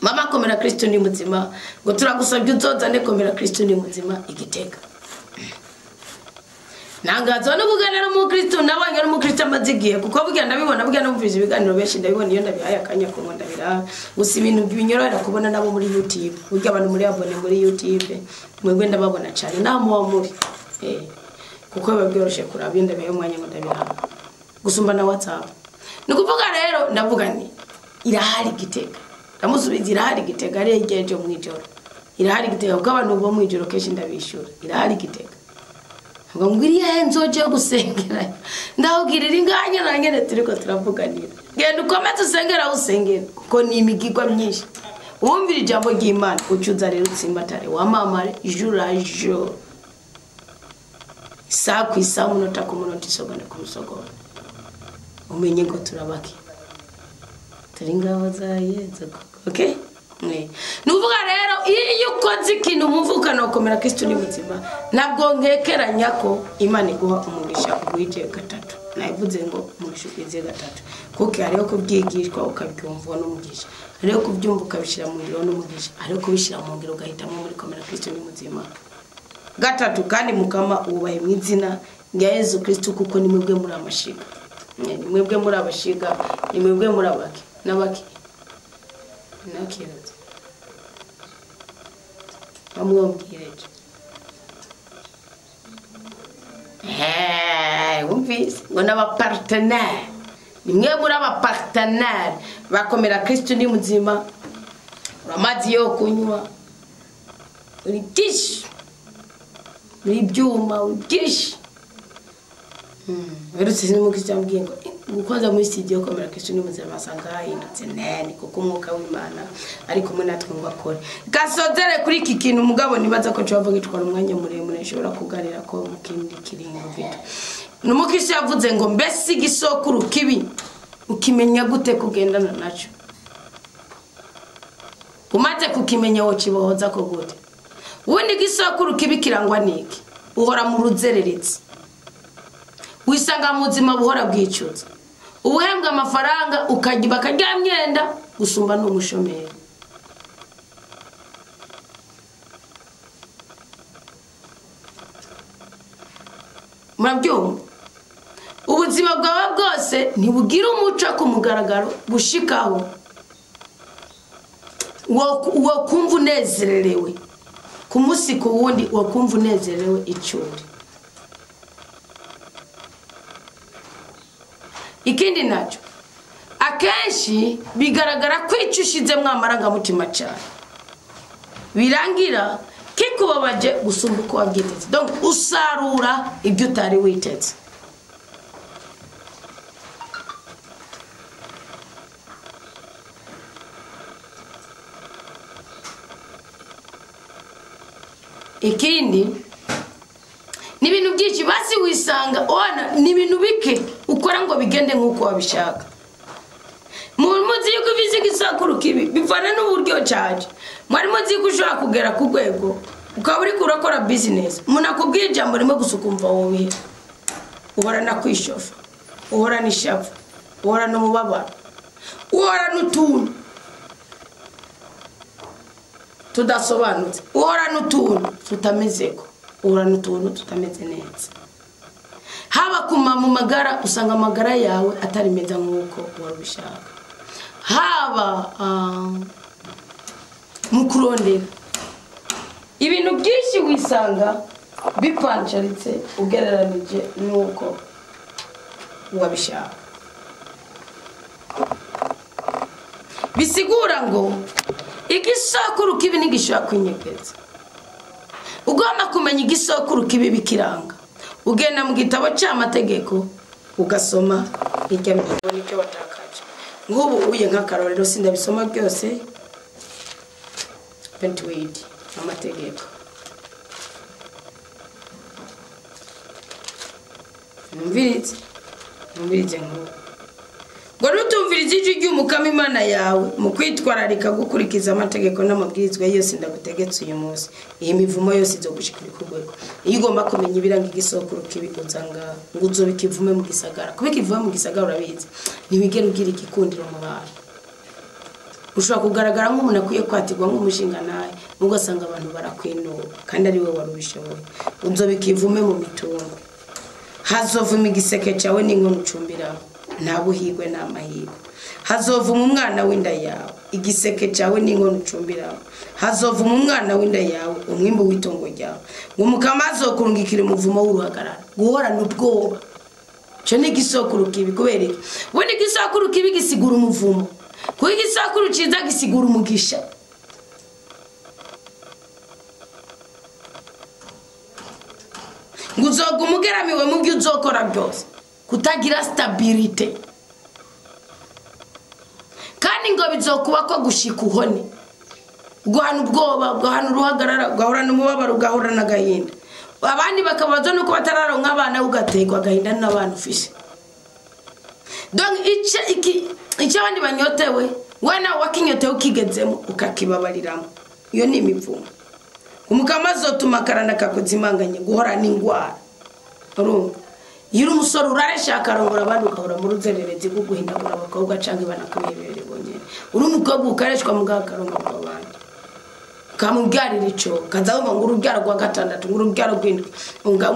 S1: mama komera Kristo ni muzima ngo turagusabye uzozane komera Kristo ni muzima Igitega. Nangazo no kuganira mu Kristo nabanye ari mu Kristo amazigiye kuko burya ndabibona burya numvise ibiganiro benshi ndabibona iyo ndabihaye akanya ko ndabira gusa ibintu binyorohera kubona nabo muri YouTube burya abantu muri abone muri YouTube mwebwe ndababona cyane namuwa muri kuko babyoroshe kuraba iyo ndabihaye umwanya ngo ndabira gusumba na WhatsApp nikuvuga rero ndavuga ni irahari Gitega amusubiza irahari Gitega ari igeje mu ijoro irahari Gitega kuko abantu bo mu ijoro keshi ndabishura irahari Gitega ngo ngiriye nzoje gusengera ndahugirira inganya nangene turiko turavuganira genda ukomeze usengera usengera kuko ni imigigwa myinshi wumvira ijambo ry'Imana ucuza rero utsimbatare wamamare jurajo saa ku isaa munota ku munota isogone ku musogone umenye ngo turabaki turi ngabo za Yesu okay nuvuga rero iyo ukoze ikintu umuvuka no komera Kristo ni muzima nabwo nkekeranya ko Imana iguha umugisha ugwije gatatu navuze ngo umugisha ugwije gatatu kuko hariho kubyigishwa ukabyumva n'umugisha hariho kubyumva ukabishira mu ngiro n'umugisha hariho kubishira mu ngiro ugahitamo muri komera Kristo ni muzima gatatu kandi mukama ubaye mu izina rya Yesu Kristo kuko ni mwebwe muri amashiga ni mwebwe muri abashiga ni mwebwe muri abaki nabaki nakiretse bamwumvireje umvise ngo n'abapartenere nimwe muri abapartenere bakomera Kristo ni muzima uramazi yo kunywa uri byinshi muri byuma byinshi Verutse ni mukristo ambwiye ngo gukoza muri studio komera Kristo ni muzima asanga hahindutse nene kuko umwuka w'Imana ari kumwe natwe ngo akore gasozere kuri iki kintu umugabo nibaza ko cyo bavuga itwara umwanya muremure nshobora kuganira ko mu kindi kiringo video n'umukristo yavuze ngo mbese igisokuru kibi ukimenya gute kugendana naco umaze kukimenya wo kibohoza ko gute wundi gisokuru kibi kirangwa niki uhora mu ruzereretse wisanga mu buzima buhora bwicuza ubuhembwa amafaranga ukagiba kajya myenda gusumba n'umushomeri murabyumva ubuzima bwawe bwose ntibugira umuco ku mugaragaro bushikaho wo kumva unezererewe ku munsi ku wundi wo kumva unezerewe icyuri ikindi nacyo akenshi bigaragara ko icushize mwamaraga mutima cyane birangira kikubabaje gusumba uko wabyiteze donc usarura ibyo utari witeze ikindi ni ibintu byinshi basi wisanga ona ni ibintu bike ukora ngo bigende nkuko wabishaka muzi yuko ufise igisakuru kibi bivana n'uburyo cyaje mwari muzi ko ushobora kugera ku rwego ukaba uri kurakora business umuntu akubwiye ijambo rimwe gusa ukumva wowe uhora na kwishofa uhora n'ishavu uhora n'umubabaro uhora n'utuntu tudasobanutse uhora n'utuntu tutamezeko uhora n'utuntu tutameze neza haba kuma mu magara usanga amagara yawe atari meza nkuko warubishaka haba mu kurondera ibintu byinshi wisanga bipancaritse ugereranije nuko wabishaka bisigura ngo igisakuru kibi nigishaka kwinyegeza ugomba kumenya igisakuru kibi bikiranga ugenda mu gitabo cy'amategeko ugasoma irya mivugo nicyo watakaje nk'ubu uye nk'akarorero sindabisoma byose 28 amategeko numvirize nk'ubu ngo rutumvirize ijwi ry'umukama Imana yawe mu kwitwararika gukurikiza amategeko n'amabwirizwa yose ndagutegetse uyu munsi iyi mivumo yose izogushikira ku rwego iyo ugomba kumenya ibiranga igisokuru kibi uzanga ngo uzobikivume mu gisagara kubikivume mu gisagara urabizi ntibigera ugira igikundiro mu bantu ushobora kugaragara nk'umuntu akwiye kwatirwa nk'umushinga nawe ugasanga abantu barakwinuba kandi ari we warubishoboye uzobikivume mu mitungo hazovuma igiseke cyawe n'inkono ucumbiraho nta buhigwe n'amahirwe hazovuma umwana w'inda yawe igiseke cyawe n'inkono ucumbiraho hazovuma umwana w'inda yawe umwimbu w'itongo ryawe ngo umukama azokurungikira umuvumo w'uruhagarara guhorana ubwoba cyo ni igisokuru kibi kubera iki we ni igisokuru kibi gisigura umuvumo kuko igisokuru cyiza gisigura umugisha ngo uzoguma ugeramiwe mu byo uzokora byose kutagira stabilite kandi ngo bizokuba ko gushika uhone guhana ubwoba guhana uruhagarara gahorana umubabaro gahorana agahinda abandi bakabaza no kubatararonka abana ugategwa agahinda n'abantu ufise donc icyo abandi banyotewe wana wakinyotewe ukigezemo ukakibabariramo iyo ni imivumo umukama azotuma karana kakuzimanganye guhorana ingwara urumva yiri umusoro urareshaka arongora abandi ukahora mu ruzererezi rwo guhindagura abakobwa canke banakubibere bonyene uri umukobwa ukareshwa mu gakarongora abandi kamubyarira ico kazaho ngo urubyaro rwa gatandatu ngo urubyaro rw'indwi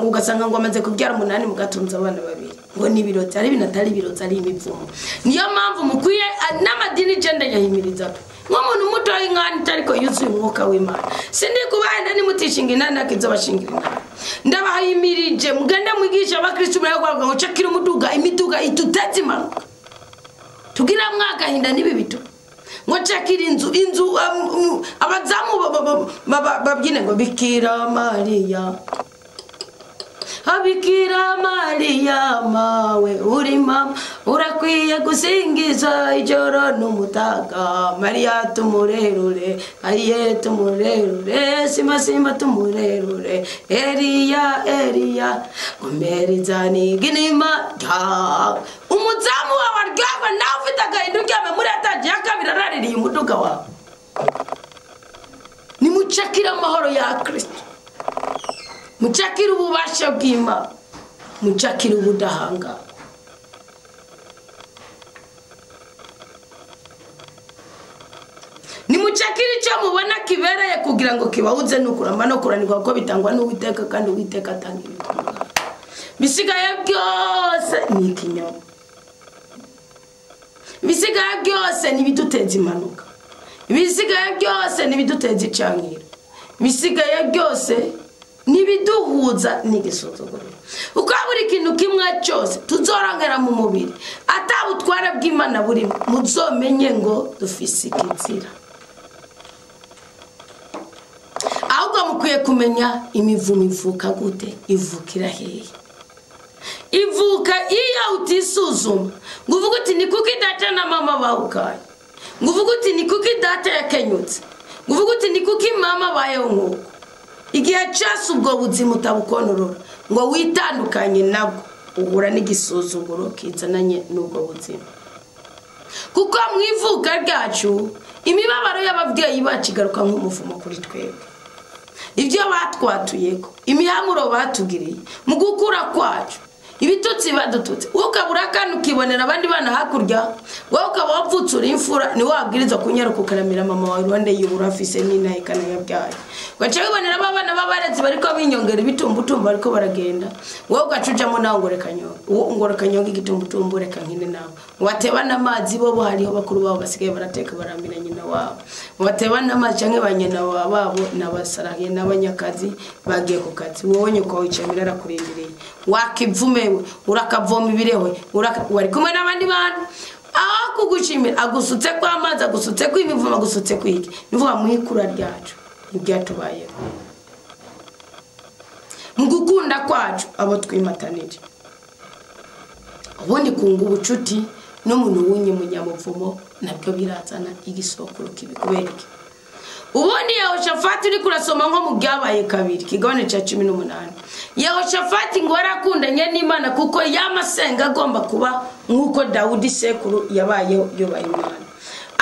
S1: ugasanga ngo amaze kubyara 8 mugatunza abana babiri ngo ni birotsi ari binatari birotsi ari imivumo niyo mpamvu mukwiye n'amadini genda yahimiriza nk'umuntu muto w'inkani ariko yuzuye umwuka w'Imana sindi kubahenda nimutishinga inana kizabashingira inana ndabahimirije mugende mwigisha abakristo muragwaga ngo cakira imiduga itutetse impanuka tugira mwagahinda nibi bitu ngo cakira inzu abazamu babyine ngo Bikira Mariya Bikira Mariya mawe uri mama urakwiye gusingiza ijoro n'umutaga Mariya tumurerure aye tumurerure sima tumurerure Eliya gomerizani ginima ta umuzamu wabaryaga nawe ufite agahinda uryame muri ataje yakabira araririye umuduga wawe nimucakira amahoro ya Kristo mucakira ububasha bw'Imana mucakira ubudahanga nimucakira icyo mubona kibereye kugira ngo kibahuze n'ukuramba no kuranirwa ko bitangwa n'Uwiteka kandi Uwiteka atanga ibikomanga bisigaye byose ni ikinyoma bisigaye byose nibiduteza impanuka bisigaye byose nibiduteza icankiro bisigaye byose nibiduhuza n'igisuzuguro uko buri kintu kimwe cyose tuzorangera mu mubiri atabutwara bw'Imana buri muzomenye ngo dufise ikizira ahubwo mukwiye kumenya imivumo ivuka gute ivukira hehe ivuka iyo utisuzuma nguvuga uti ni kuki data na mama bawukaye nguvuga uti ni kuki data yakenyutse nguvuga uti ni kuki mama bayeho nk'uko igihe cyose ubwo buzima utabukonorora ngo witandukanye nabwo uhura n'igisuzuguro kizananye n'ubwo buzima kuko mwivuka ryacu imibabaro y'ababyeyi bacigaruka nk'umuvumo kuri twebwe ibyo batwatuyeko imihamuro batugiriye mu gukura kwacu ibitutsi badututse ukabura kandi ukibonera abandi bana hakurya wowe ukaba wapfutsura imfura ni wabwiriza kunyaruka ukaramira mama wawe Rwanda y'uburafise n'ina ikana yabyaye gace wibonera abana babaretse bariko binyongera ibitumbutumba ariko baragenda wowe ugacujamo nawe ngorekanyonga igitumbutumbu reka nkine nawe watebana amazi bo hariho bakuru babo basigaye barateka barambira nyina wabo watebana amazi canke banyina babo nabasarahiye n'abanyakazi bagiye ku kazi wowe nyuko wicemera arakurindiriye wakivume urakavoma ibirewe wari kumwe n'abandi bantu aho kugushimira agusutse kwa amazi agusutse ku imivumo agusutse kwiki nivuga muhikura ryacu ibyatubayeho mu gukunda kwacu abo twimatanije ubundi kunga ubucuti n'umuntu wunye munyamuvumo nabyo birazana igisokuru kibikubereke ubundi Yehoshafati uri kurasoma nko mu byabaye kabiri kigabane cya 18 Yehoshafati ngo arakundanye n'Imana kuko yamasenga agomba kuba nkuko Dawudi sekuru yabayeho yobaye Imana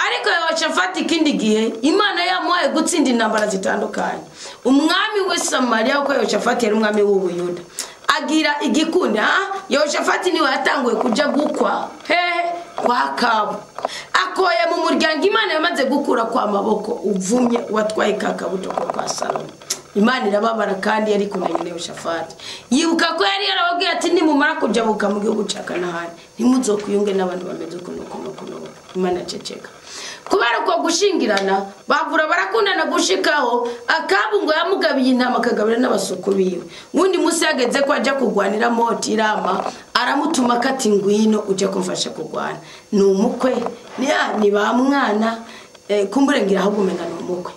S1: ariko Yehoshafati kindi gihe Imana yamuhaye gutsinda intambara zitandukanye umwami we Samaria uko Yehoshafati yari umwami w'Ubuyuda agira igikunda Yehoshafati niwe yatanguye kuja gukwa kwa Kabu akoye mu muryango Imana yamaze gukura kwa maboko uvumye watwaye kakabuto kwa Salomo Imana irababara kandi yari kunanye na Yehoshafati yibuka ko yari yarababwiye ati nimumara kujabuka mu gihugu cya Kanahani ntimuzokuyunge n'abantu bameze kuno Imana ceceka kubera ko gushingirana bavura barakundana gushikaho Akabu ngo yamugabiye intama akagabira n'abasuku biwe undi musi yageze ko aja kugwanira moti irama aramutuma kati ngwino uje kumfasha kugwana ni umukwe ni ba mwana kumburengira ahubwo umenga ni umukwe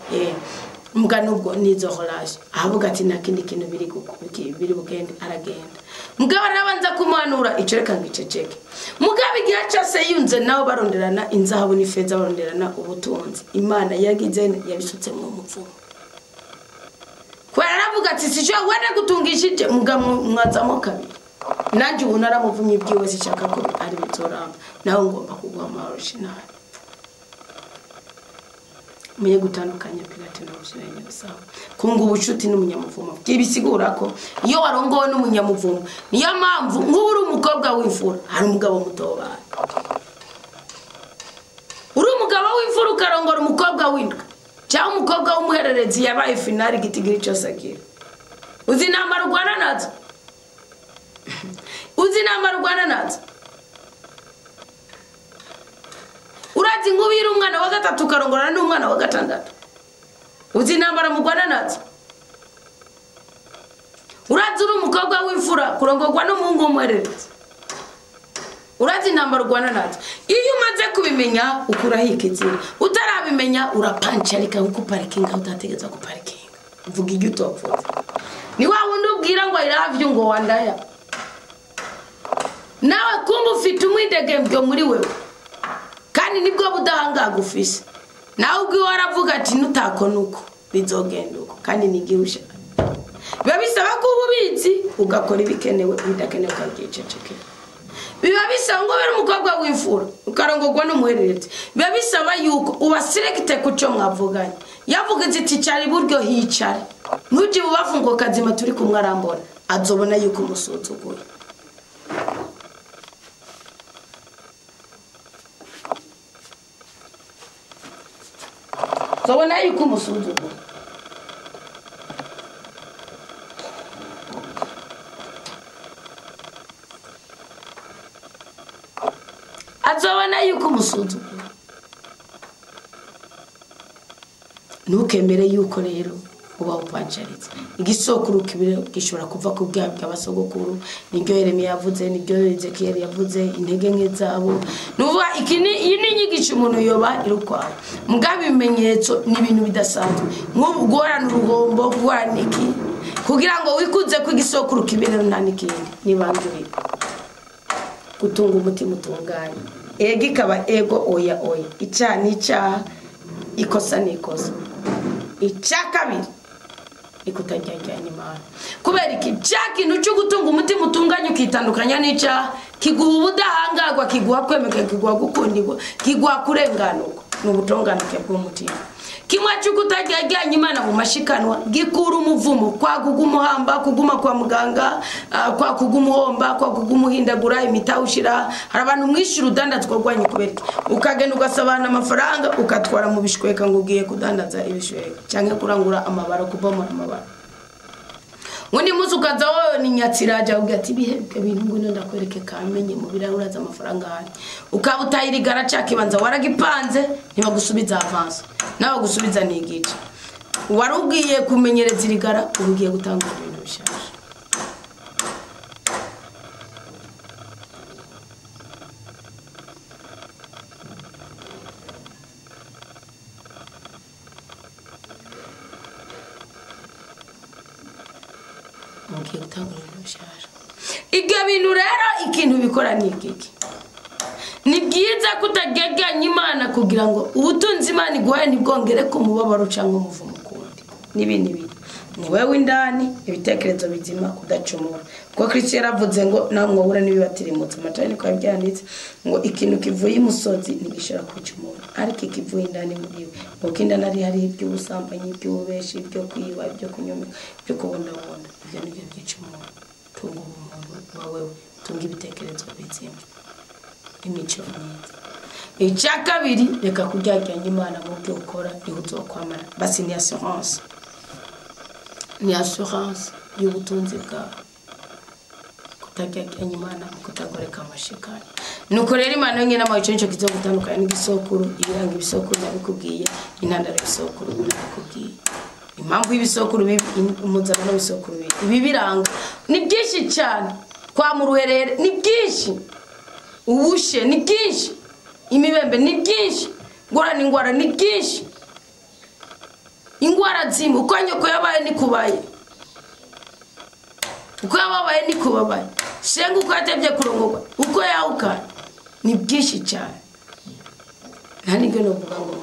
S1: mugano ubwo nizo horaje ahavuga ati nakindi kintu biri bugende aragenda mugabo arabanza kumanura ico reka ngiceceke mugabo igira cyose yunze nawo baronderana inzahabu n'ifeza baronderana ubutunzi Imana yagize yabisutse mu mupfumo kwera aravuga ati sijo wende gutungishije mugabo mwazamo kabiri nanje ubu naramuvumye ibyiwe zishaka ko ari bizoramba naho ngomba kugwa original muye gutandukanya pirate na ubushiranye busaho kunga ubucuti n'umunyamuvumo kibisigura ko iyo warongowe n'umunyamuvumo niyo mpamvu nk'uri umukobwa w'imfura hari umugabo mutoba uri umugabo w'imfura ukarongora umukobwa w'indwa cyangwa umukobwa w'umuhererezi yabaye finali gitigiri cyose agira uzi namba rugwana nazo urazi nkubira umwana wa gatatu karongorana n'umwana wa gatandatu uzi intambara mugwana nazo urazi uri umukobwa w'imfura kurongorwa n'umuhungu w'umwererezi urazi intambara ugwana nazo iyo umaze kubimenya ukuraho ikizira utarabimenya urapancharika uko parikinga utategeza ku parikinga mvuga ibyo utopfuza ni wa wundi ubwira ngo I love you ngo wandaya nawe kumva ufite umwidegembyo muri wewe kandi nibwo budahangaga ufise nawe ubwo waravuga ati nutakona uko bizogenda uko kandi nigihusha biba bisaba ko ububizi ugakora ibikenewe bidakenewe ukagicecekera biba bisaba ngo bere umukobwa w'imfura ukarongorwa n'umuhererezi biba bisaba yuko ubaselecte kuco mwavuganye yavuga ati cyari buryo hicare nuje bubafungo kazima turi kumwe arambona azobona yuko umusuzuguye zobona yuko umusuzuguye azobona yuko umusuzuguye ntukemere yuko rero uba upancharitse igisokuru kibire gishobora kuva ku bwabya basogokuru niryo Yeremiya yavuze niryo Ezekiel yavuze intege nke zabo nuva ikini yini nyigisha umuntu yoba irukwaye mugabe ibimenyetso n'ibintu bidasanzwe nk'ubu gorana urugombo gwaniki kugira ngo wikuze ku igisokuru kibire ntanikindi nibanduri gutunga umutima utunganye ego ikaba ego oya icyaha n'icyaha ikosa n'ikosa icyakabiri ikutajyajyanye Imana kubera iki cyakintu cyo gutunga umutima utunganye ukitandukanya n'icyaha kiguha ubudahangagwa kiguha kwemeka kiguha gukundirwa kiguha kurenganurwa n'ubutonganike bw'umutima kimwe cyo kutajyajyanye Imana mu mashikanwa gikura umuvumo kwa kugumuhamba kuguma kwa muganga kwa kugumuhomba kwa kugumuhindagura imitawushira hari abantu mwishira udandazwa rwanye kubera ukagenda ugasabana amafaranga ukatwara mu bishweka ngo ugiye kudandaza ibishweka cyangwa kurangura amabara kuboma amabara Ngoni muzu ukaza wowe ni nyatsiraja ugati bihebwe bintu ngo ndakwereke kamenye mu birahura za amafaranga hani ukabutayirigara cyakibanza waragipanze ntibagusubiza avance nawe gusubiza nigice warugiye kumenyereza irigara urugiye gutanga ibintu bishaje mugiye gutanga ibintu bishaje ibyo bintu rero ikintu bikora ni ikiki ni byiza kutageganya Imana kugira ngo ubutunzi Imana iguhaye nibwongere ku mubabaro cyangwa umuvumo kundi nibindi bindi ni wewe indani ibitekerezo bizima kudacumura ko Kristo yaravuze ngo namwe wura nibibatirimutse amatani kwa byanditse ngo ikintu kivuye imusozi nigishira kucumura ariko ikivuye indani muri we ngo kindana ari hari ibyo ubusambanyi ibyo ubeshi ibyo kwiba ibyo kunyomeka ibyo kubondabonda ibyo nibyo byicumura tunga umuntu wawe tunga ibitekerezo bizima imico myiza icyakabiri reka kujyajyanye Imana mu byo ukora ihuzokwamara basi ni assurance y'ubutunzi bwawe kutajyajyanye Imana kutagoreka amashikari nuko rero Imana nyine amayicencho kizo gutandukanye n'igisokuru ibiranga ibisokuru nabikubwiye intandaro y'ibisokuru nabikubwiye impamvu y'ibisokuru umuzana n'ibisokuru ibi biranga ni byinshi cyane kwa mu ruherere ni byinshi ubushe ni byinshi imibembe ni byinshi ngorana ingwara ni byinshi ingwara zimwe uko nyoko yabaye nikubaye uko yabaye nikubabaye senga uko yatebye kurongorwa uko yawuka ni byinshi cyane nta nibyo no kuvuga ngo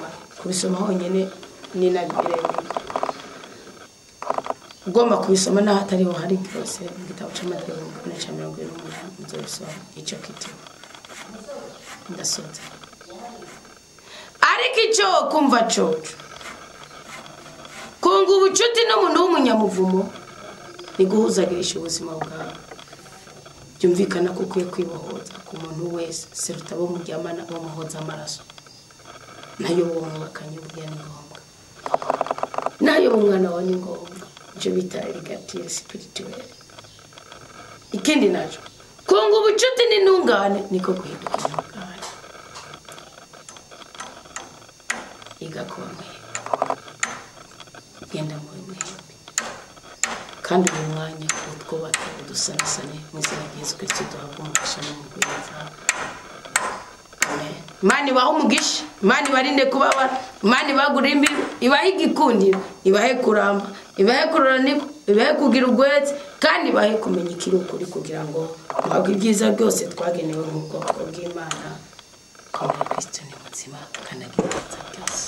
S1: kubisoma honyine ni nabirebe ugomba kubisoma naho atariho hari byose mu gitabo cy'amategeko 1:1 muzosoma icyo kitimo ndasoza ariko icyo kumva coco kunga ubucuti n'umuntu w'umunyamuvumo ni guhuzagirisha ubuzima bwawe byumvikana ko ukwiye kwibohoza ku muntu wese serutabo mu ryamana bamuhoza amaraso nayo wumwakanye ubwiye ni ngombwa nayo umwana wawe ni ngombwa icyo bita ligatire spirituelle ikindi naco kunga ubucuti n'intungane niko guhinduka intungane genda muri mwembi kandi uyu mwanya utwubake udusanasane mu izina rya Yesu Kristo duhabwa umugisha n'umugwiza. Amen. Imana ibahe umugisha, Imana ibarinde kubabara, Imana ibagure imbibi, ibahe igikundiro, ibahe kuramba, ibahe kuroranirwa, ibahe kugira ubwete kandi ibahe kumenya ikiri ukuri kugira ngo muhabwe ibyiza byose twagenewe mu bwoko bw'Imana. Kristo ni muzima kandi agira byose.